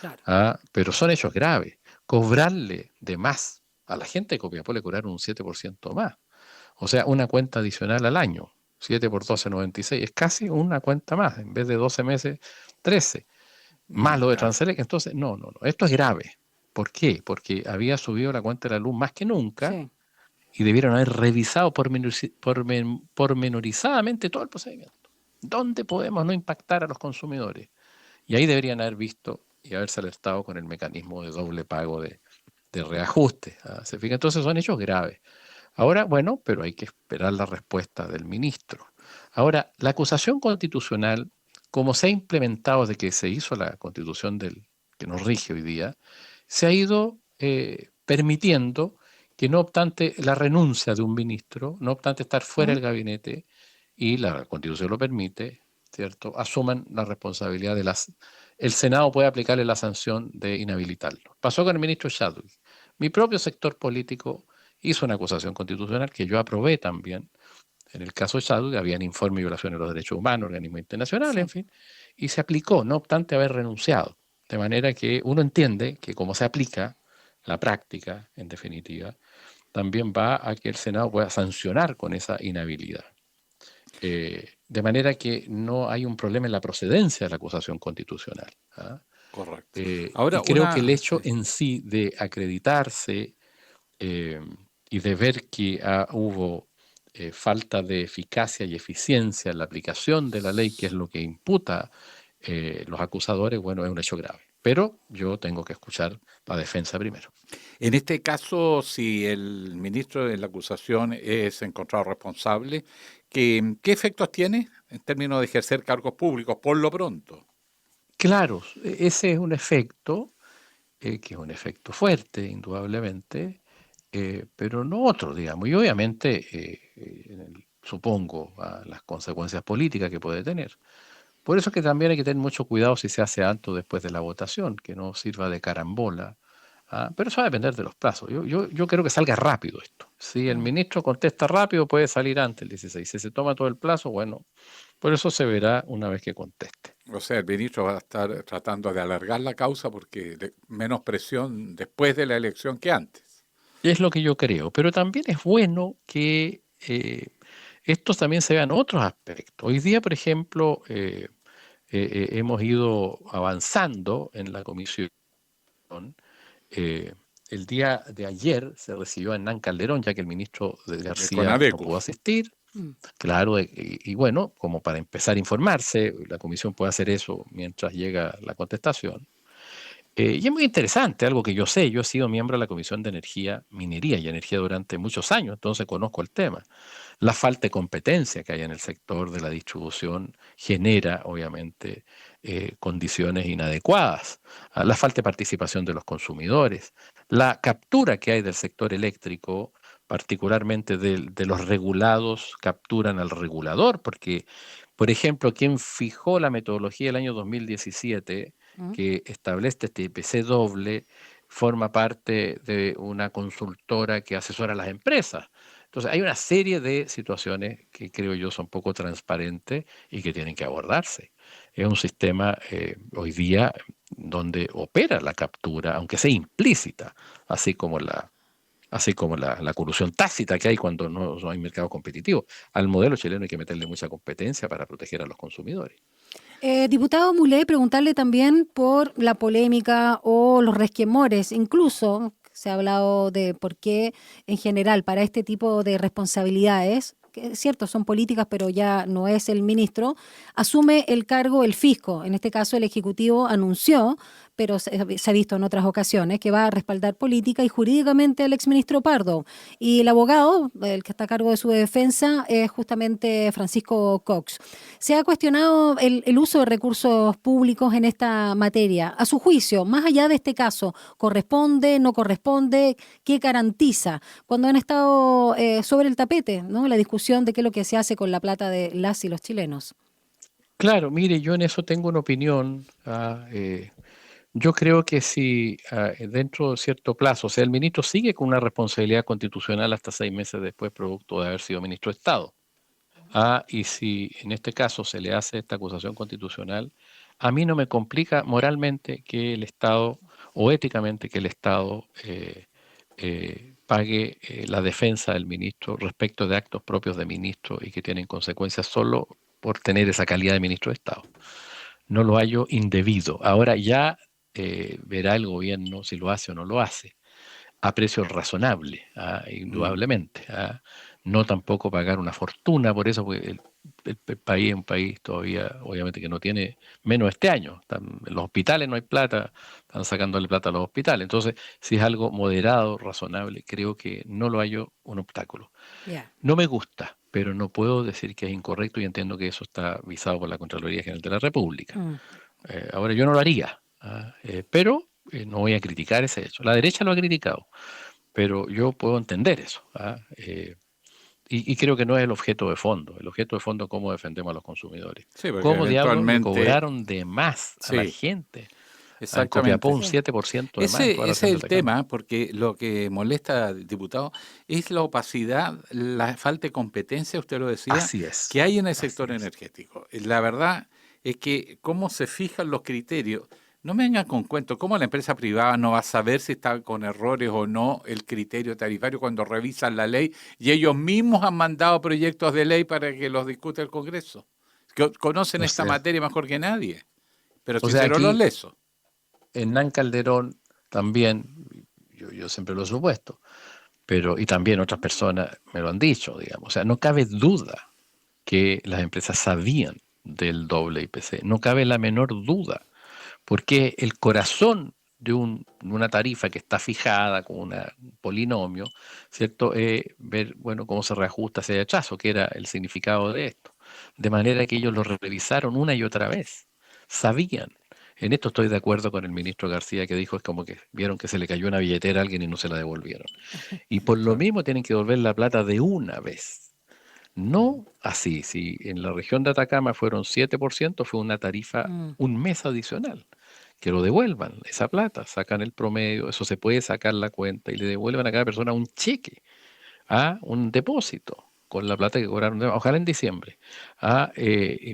Claro. Pero son hechos graves. Cobrarle de más a la gente de Copiapó, le cobraron un 7% más. O sea, una cuenta adicional al año. 7 por 12, 96. Es casi una cuenta más. En vez de 12 meses, 13. Más lo de Transelec. Entonces, no. Esto es grave. ¿Por qué? Porque había subido la cuenta de la luz más que nunca. Sí. Y debieron haber revisado pormenorizadamente todo el procedimiento. ¿Dónde podemos no impactar a los consumidores? Y ahí deberían haber visto y haberse alertado con el mecanismo de doble pago de reajuste. ¿Se fija? Entonces son hechos graves. Ahora, bueno, pero hay que esperar la respuesta del ministro. Ahora, la acusación constitucional, como se ha implementado desde que se hizo la constitución que nos rige hoy día, se ha ido permitiendo que no obstante la renuncia de un ministro, no obstante estar fuera del gabinete, y la Constitución lo permite, ¿cierto?, asuman la responsabilidad el Senado puede aplicarle la sanción de inhabilitarlo. Pasó con el ministro Chadwick. Mi propio sector político hizo una acusación constitucional que yo aprobé también. En el caso de Chadwick habían informes de violaciones de los derechos humanos, organismos internacionales, en fin, y se aplicó, no obstante haber renunciado. De manera que uno entiende que como se aplica la práctica, en definitiva, también va a que el Senado pueda sancionar con esa inhabilidad. De manera que no hay un problema en la procedencia de la acusación constitucional. Correcto. Ahora, y creo que el hecho en sí de acreditarse y de ver que hubo falta de eficacia y eficiencia en la aplicación de la ley, que es lo que imputa los acusadores, bueno, es un hecho grave. Pero yo tengo que escuchar la defensa primero. En este caso, si el ministro de la acusación es encontrado responsable, ¿qué efectos tiene en términos de ejercer cargos públicos por lo pronto? Claro, ese es un efecto, que es un efecto fuerte, indudablemente, pero no otro, digamos. Y obviamente, supongo, las consecuencias políticas que puede tener. Por eso es que también hay que tener mucho cuidado si se hace alto después de la votación, que no sirva de carambola. Pero eso va a depender de los plazos. Yo creo que salga rápido esto. Si el ministro contesta rápido, puede salir antes el 16. Si se toma todo el plazo, bueno, por eso se verá una vez que conteste. O sea, el ministro va a estar tratando de alargar la causa porque menos presión después de la elección que antes. Es lo que yo creo. Pero también es bueno que estos también se vean otros aspectos. Hoy día, por ejemplo, hemos ido avanzando en la comisión. El día de ayer se recibió a Hernán Calderón, ya que el ministro de García no pudo asistir. Claro, y bueno, como para empezar a informarse, la comisión puede hacer eso mientras llega la contestación. Y es muy interesante, algo que yo sé, yo he sido miembro de la Comisión de Energía, Minería y Energía durante muchos años, entonces conozco el tema. La falta de competencia que hay en el sector de la distribución genera, obviamente, condiciones inadecuadas. La falta de participación de los consumidores, la captura que hay del sector eléctrico, particularmente de los regulados, capturan al regulador, porque, por ejemplo, quien fijó la metodología del año 2017, que establece este IPC doble, forma parte de una consultora que asesora a las empresas. Entonces, hay una serie de situaciones que creo yo son poco transparentes y que tienen que abordarse. Es un sistema hoy día donde opera la captura, aunque sea implícita, así como la corrupción tácita que hay cuando no hay mercado competitivo. Al modelo chileno hay que meterle mucha competencia para proteger a los consumidores. Diputado Mulé, preguntarle también por la polémica o los resquemores, incluso Se ha hablado de por qué, en general, para este tipo de responsabilidades, que es cierto, son políticas, pero ya no es el ministro, asume el cargo el fisco. En este caso, el Ejecutivo anunció, pero se ha visto en otras ocasiones, que va a respaldar política y jurídicamente al exministro Pardo. Y el abogado, el que está a cargo de su defensa, es justamente Francisco Cox. Se ha cuestionado el uso de recursos públicos en esta materia. A su juicio, más allá de este caso, ¿corresponde, no corresponde? ¿Qué garantiza? Cuando han estado sobre el tapete, ¿no?, la discusión de qué es lo que se hace con la plata de las y los chilenos. Claro, mire, yo en eso tengo una opinión. Yo creo que si dentro de cierto plazo, o sea, el ministro sigue con una responsabilidad constitucional hasta 6 meses después, producto de haber sido ministro de Estado. Y si en este caso se le hace esta acusación constitucional, a mí no me complica moralmente que el Estado, o éticamente que el Estado pague la defensa del ministro respecto de actos propios de ministro y que tienen consecuencias solo por tener esa calidad de ministro de Estado. No lo hallo indebido. Ahora ya verá el gobierno si lo hace o no lo hace, a precio razonable, indudablemente. No tampoco pagar una fortuna por eso, porque el país es un país todavía, obviamente, que no tiene, menos este año. En los hospitales no hay plata, están sacándole plata a los hospitales. Entonces, si es algo moderado, razonable, creo que no lo hallo un obstáculo. No me gusta, pero no puedo decir que es incorrecto y entiendo que eso está visado por la Contraloría General de la República. Ahora, yo no lo haría, pero no voy a criticar ese hecho. La derecha lo ha criticado, pero yo puedo entender eso. Y creo que no es el objeto de fondo. El objeto de fondo es cómo defendemos a los consumidores. Sí, cómo diablos le cobraron de más a la gente. Exactamente. Copiapó un 7% de más. Ese es el tema, porque lo que molesta, diputado, es la opacidad, la falta de competencia, usted lo decía, que hay en el sector energético. La verdad es que cómo se fijan los criterios. No me vengan con cuentos, ¿cómo la empresa privada no va a saber si está con errores o no el criterio tarifario cuando revisan la ley? Y ellos mismos han mandado proyectos de ley para que los discute el Congreso. Conocen esta materia mejor que nadie, pero si hicieron los lesos. Hernán Calderón también, yo siempre lo he supuesto, pero y también otras personas me lo han dicho, digamos. O sea, no cabe duda que las empresas sabían del doble IPC, no cabe la menor duda. Porque el corazón de una tarifa que está fijada con un polinomio, ¿cierto? Ver, bueno, cómo se reajusta ese rechazo, que era el significado de esto. De manera que ellos lo revisaron una y otra vez. Sabían. En esto estoy de acuerdo con el ministro García, que dijo, es como que vieron que se le cayó una billetera a alguien y no se la devolvieron. Y por lo mismo tienen que devolver la plata de una vez. No así, si en la región de Atacama fueron 7%, fue una tarifa un mes adicional. Que lo devuelvan, esa plata, sacan el promedio, eso se puede sacar la cuenta y le devuelvan a cada persona un cheque, un depósito con la plata que cobraron, ojalá en diciembre.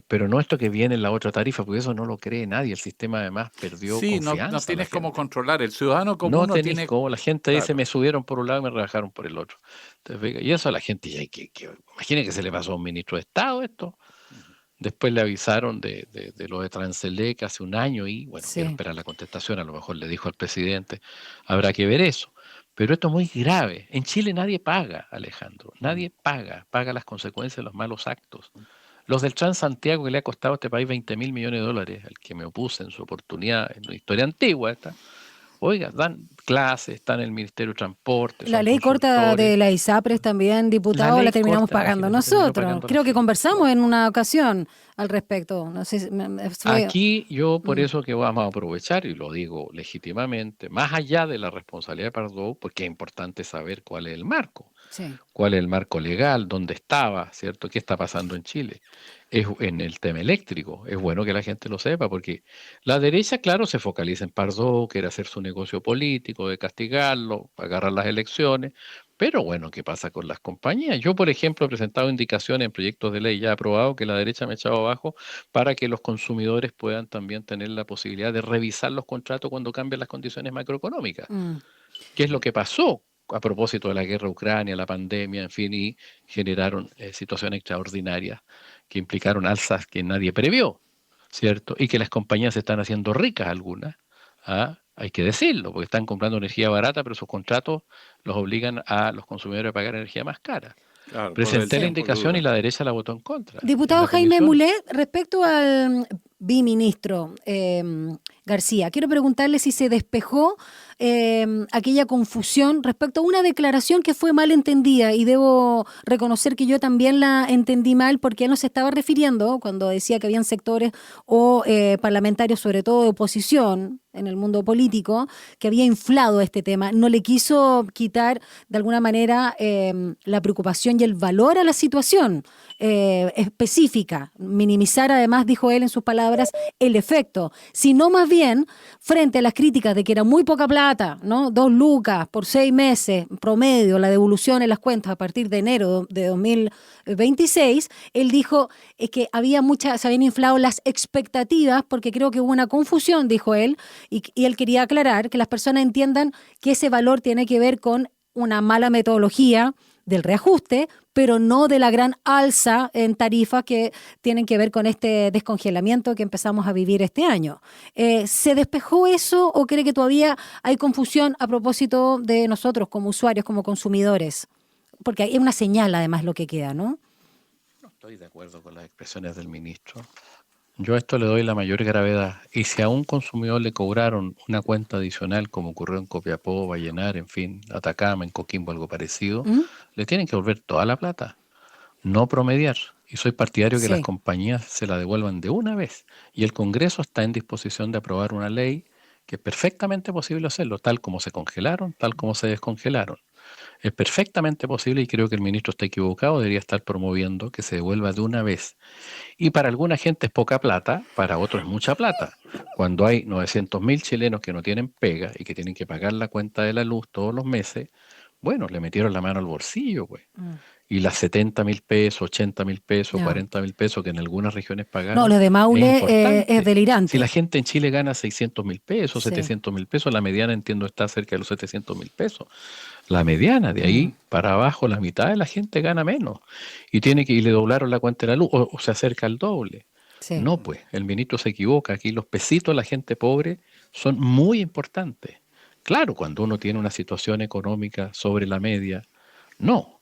Pero no esto que viene en la otra tarifa, porque eso no lo cree nadie, el sistema además perdió confianza. No tienes cómo controlar, el ciudadano común no tiene cómo, la gente dice me subieron por un lado y me rebajaron por el otro. Entonces, y eso a la gente, ya imaginen que se le pasó a un ministro de Estado esto. Después le avisaron de lo de Transelec hace un año y, bueno, quiero esperar la contestación, a lo mejor le dijo al presidente, habrá que ver eso. Pero esto es muy grave. En Chile nadie paga, Alejandro, nadie paga las consecuencias de los malos actos. Los del Transantiago, que le ha costado a este país $20.000 millones, al que me opuse en su oportunidad, en una historia antigua esta. Oiga, dan clases, están en el Ministerio de Transporte. La ley corta de la ISAPRES también, diputado, la terminamos pagando nosotros. Creo que conversamos en una ocasión al respecto. No sé, Aquí yo por eso que vamos a aprovechar, y lo digo legítimamente, más allá de la responsabilidad de Pardo, porque es importante saber cuál es el marco. Cuál es el marco legal, dónde estaba, ¿cierto? ¿Qué está pasando en Chile? Es en el tema eléctrico. Es bueno que la gente lo sepa, porque la derecha, claro, se focaliza en Pardo, quiere hacer su negocio político, de castigarlo, agarrar las elecciones, pero bueno, ¿qué pasa con las compañías? Yo, por ejemplo, he presentado indicaciones en proyectos de ley ya aprobados que la derecha me ha echado abajo para que los consumidores puedan también tener la posibilidad de revisar los contratos cuando cambian las condiciones macroeconómicas. ¿Qué es lo que pasó a propósito de la guerra Ucrania, la pandemia, en fin, y generaron situaciones extraordinarias que implicaron alzas que nadie previó, ¿cierto? Y que las compañías se están haciendo ricas algunas, Hay que decirlo, porque están comprando energía barata, pero sus contratos los obligan a los consumidores a pagar energía más cara. Claro, Presenté la indicación y la derecha la votó en contra. Diputado Jaime Mulet, respecto al biministro García, quiero preguntarle si se despejó aquella confusión respecto a una declaración que fue mal entendida, y debo reconocer que yo también la entendí mal, porque él no se estaba refiriendo, cuando decía que habían sectores o parlamentarios, sobre todo de oposición en el mundo político, que había inflado este tema. No le quiso quitar de alguna manera la preocupación y el valor a la situación específica, minimizar además, dijo él en sus palabras, el efecto, sino más bien frente a las críticas de que era muy poca plata, ¿no? 2 lucas por 6 meses promedio, la devolución en las cuentas a partir de enero de 2026, él dijo que se habían inflado las expectativas, porque creo que hubo una confusión, dijo él, y él quería aclarar que las personas entiendan que ese valor tiene que ver con una mala metodología del reajuste, pero no de la gran alza en tarifas que tienen que ver con este descongelamiento que empezamos a vivir este año. ¿Se despejó eso o cree que todavía hay confusión a propósito de nosotros como usuarios, como consumidores? Porque hay una señal además lo que queda, ¿no? No estoy de acuerdo con las expresiones del ministro. Yo a esto le doy la mayor gravedad. Y si a un consumidor le cobraron una cuenta adicional, como ocurrió en Copiapó, Vallenar, en fin, Atacama, en Coquimbo, algo parecido, le tienen que devolver toda la plata, no promediar. Y soy partidario que las compañías se la devuelvan de una vez. Y el Congreso está en disposición de aprobar una ley que es perfectamente posible hacerlo, tal como se congelaron, tal como se descongelaron. Es perfectamente posible, y creo que el ministro está equivocado, debería estar promoviendo que se devuelva de una vez. Y para alguna gente es poca plata, para otros es mucha plata. Cuando hay 900.000 chilenos que no tienen pega y que tienen que pagar la cuenta de la luz todos los meses, bueno, le metieron la mano al bolsillo, pues. Y las 70.000 pesos, 80.000 pesos, 40.000 pesos que en algunas regiones pagaron. No, lo de Maule es delirante. Si la gente en Chile gana 600.000 pesos, 700.000 pesos, la mediana entiendo está cerca de los 700.000 pesos. La mediana, de ahí para abajo, la mitad de la gente gana menos. Y le doblaron la cuenta de la luz, o se acerca al doble. No, pues, el ministro se equivoca. Aquí los pesitos de la gente pobre son muy importantes. Claro, cuando uno tiene una situación económica sobre la media, no.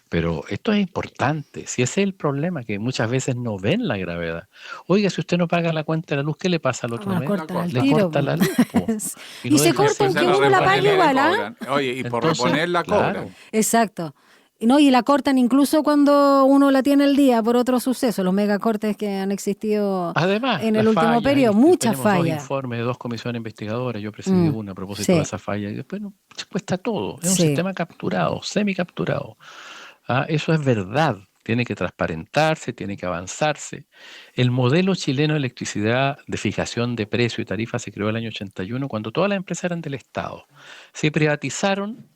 Pero esto es importante. Si ese es el problema, que muchas veces no ven la gravedad. Oiga, si usted no paga la cuenta de la luz, ¿qué le pasa al otro mes? Le corta la luz. Y se corta aunque uno la pague igual, ¿ah? Oye, y por reponer la cobran. Exacto. Y la cortan incluso cuando uno la tiene al día por otros sucesos, los megacortes que han existido. Además, en el último periodo, muchas fallas. 2 informes de 2 comisiones investigadoras, yo presidí una a propósito de esa falla, y después cuesta todo. Es un sistema capturado, semicapturado. Eso es verdad, tiene que transparentarse, tiene que avanzarse. El modelo chileno de electricidad de fijación de precio y tarifa se creó en el año 81, cuando todas las empresas eran del Estado. Se privatizaron,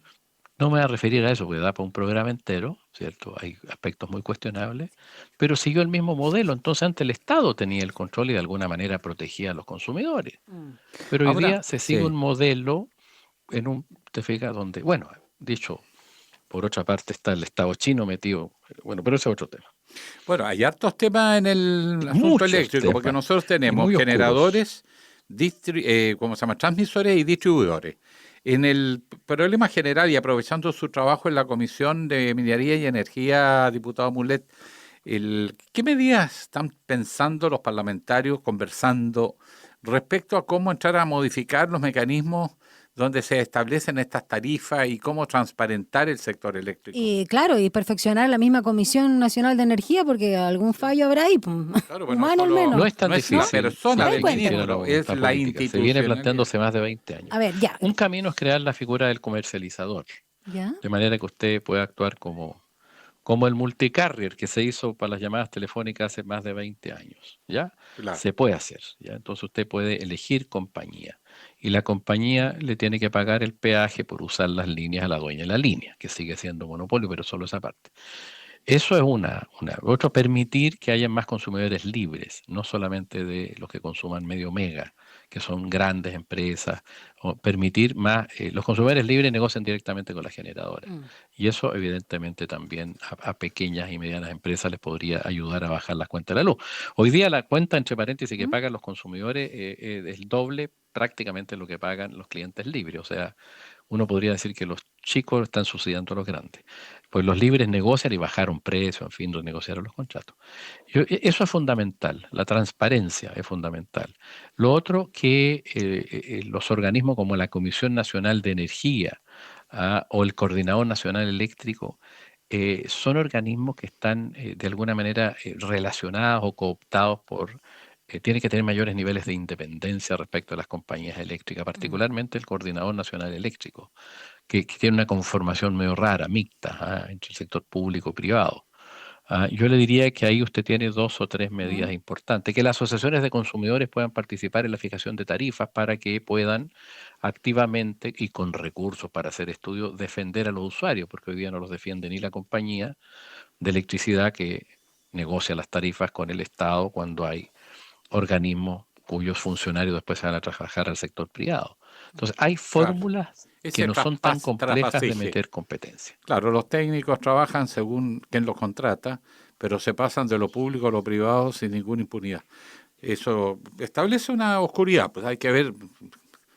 no me voy a referir a eso porque da para un programa entero, ¿cierto? Hay aspectos muy cuestionables, pero siguió el mismo modelo. Entonces antes el Estado tenía el control y de alguna manera protegía a los consumidores. Pero hoy día se sigue un modelo te fijas, donde, bueno, dicho... Por otra parte está el Estado chino metido. Bueno, pero ese es otro tema. Bueno, hay hartos temas en el asunto eléctrico, porque nosotros tenemos generadores, transmisores y distribuidores. En el problema general, y aprovechando su trabajo en la Comisión de Minería y Energía, diputado Mulet, ¿qué medidas están pensando los parlamentarios, conversando respecto a cómo entrar a modificar los mecanismos donde se establecen estas tarifas y cómo transparentar el sector eléctrico? Y claro, y perfeccionar la misma Comisión Nacional de Energía, porque algún fallo habrá ahí, claro, humano al menos. No es tan difícil. Es la persona del ministro, es la institución. Se viene planteándose más de 20 años. A ver, ya. Un camino es crear la figura del comercializador, ¿ya? De manera que usted pueda actuar como el multicarrier que se hizo para las llamadas telefónicas hace más de 20 años. ¿Ya? Claro. Se puede hacer. ¿Ya? Entonces usted puede elegir compañía. Y la compañía le tiene que pagar el peaje por usar las líneas a la dueña de la línea, que sigue siendo monopolio, pero solo esa parte. Eso es una. Otro, permitir que haya más consumidores libres, no solamente de los que consuman medio mega, que son grandes empresas, o permitir más, los consumidores libres negocian directamente con las generadoras. Y eso evidentemente también a pequeñas y medianas empresas les podría ayudar a bajar las cuentas de la luz. Hoy día la cuenta, entre paréntesis, que pagan los consumidores es el doble prácticamente lo que pagan los clientes libres. O sea, uno podría decir que los chicos están subsidiando a los grandes. Pues los libres negocian y bajaron precio, en fin, renegociaron los contratos. Eso es fundamental, la transparencia es fundamental. Lo otro que los organismos como la Comisión Nacional de Energía o el Coordinador Nacional Eléctrico son organismos que están de alguna manera relacionados o cooptados por... tiene que tener mayores niveles de independencia respecto a las compañías eléctricas, particularmente el Coordinador Nacional Eléctrico, que tiene una conformación medio rara, mixta, entre el sector público y privado. Yo le diría que ahí usted tiene 2 o 3 medidas importantes, que las asociaciones de consumidores puedan participar en la fijación de tarifas para que puedan activamente y con recursos para hacer estudios defender a los usuarios, porque hoy día no los defiende ni la compañía de electricidad que negocia las tarifas con el Estado cuando hay organismos cuyos funcionarios después se van a trabajar al sector privado. Entonces, hay fórmulas que no son tan complejas de meter competencia. Claro, los técnicos trabajan según quien los contrata, pero se pasan de lo público a lo privado sin ninguna impunidad. Eso establece una oscuridad, pues hay que ver,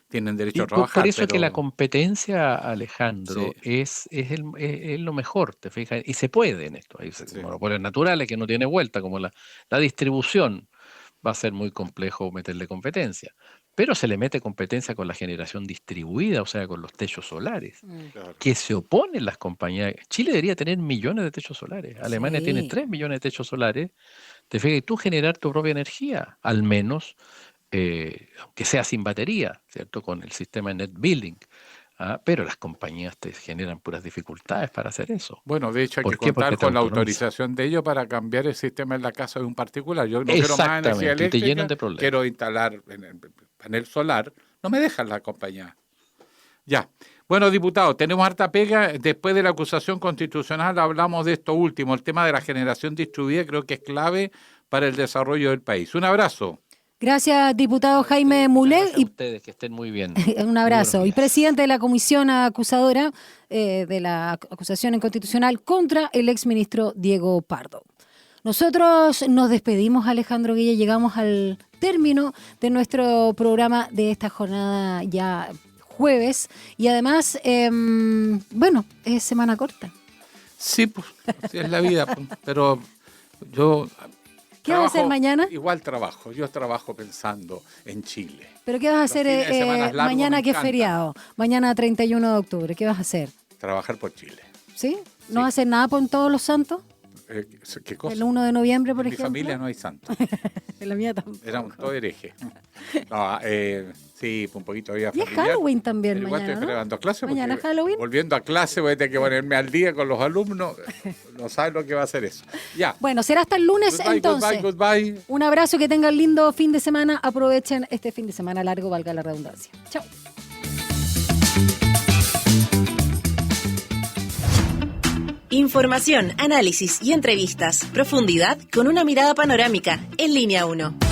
tienen derecho a trabajar. Por eso es que la competencia, Alejandro, es lo mejor, te fijas, y se puede en esto. Hay monopolios naturales que no tiene vuelta, como la distribución. Va a ser muy complejo meterle competencia, pero se le mete competencia con la generación distribuida, o sea, con los techos solares, que se oponen las compañías. Chile debería tener millones de techos solares, Alemania tiene 3 millones de techos solares, te fijas, y tú generar tu propia energía, al menos, aunque sea sin batería, ¿cierto? Con el sistema net billing. Pero las compañías te generan puras dificultades para hacer eso. Bueno, de hecho hay que contar con la autorización de ellos para cambiar el sistema en la casa de un particular. Yo no quiero más energía eléctrica, quiero instalar en el panel solar, no me dejan la compañía. Ya. Bueno, diputado, tenemos harta pega. Después de la acusación constitucional hablamos de esto último, el tema de la generación distribuida, creo que es clave para el desarrollo del país. Un abrazo. Gracias, diputado Jaime Mulet. Gracias a ustedes, que estén muy bien. Un abrazo. Y presidente de la comisión acusadora de la acusación inconstitucional contra el exministro Diego Pardo. Nosotros nos despedimos, Alejandro Guille, llegamos al término de nuestro programa de esta jornada ya jueves. Y además, bueno, es semana corta. Sí, pues, así es la vida, pues, pero yo... ¿Qué vas a hacer mañana? Igual trabajo. Yo trabajo pensando en Chile. ¿Pero qué vas a hacer mañana que es feriado? Mañana 31 de octubre. ¿Qué vas a hacer? Trabajar por Chile. ¿Sí? ¿No vas a hacer nada por Todos los Santos? ¿Qué cosa? El 1 de noviembre, por ejemplo. En mi familia no hay santos. En la mía tampoco. Éramos todos herejes. No, sí, un poquito había familiar. Y es Halloween también mañana, igual estoy esperando clase. Mañana es Halloween. Volviendo a clase voy a tener que ponerme al día con los alumnos. No saben lo que va a hacer eso. Ya. Bueno, será hasta el lunes entonces. Goodbye. Un abrazo, que tengan lindo fin de semana. Aprovechen este fin de semana largo, valga la redundancia. Chao. Información, análisis y entrevistas. Profundidad con una mirada panorámica. En Línea 1.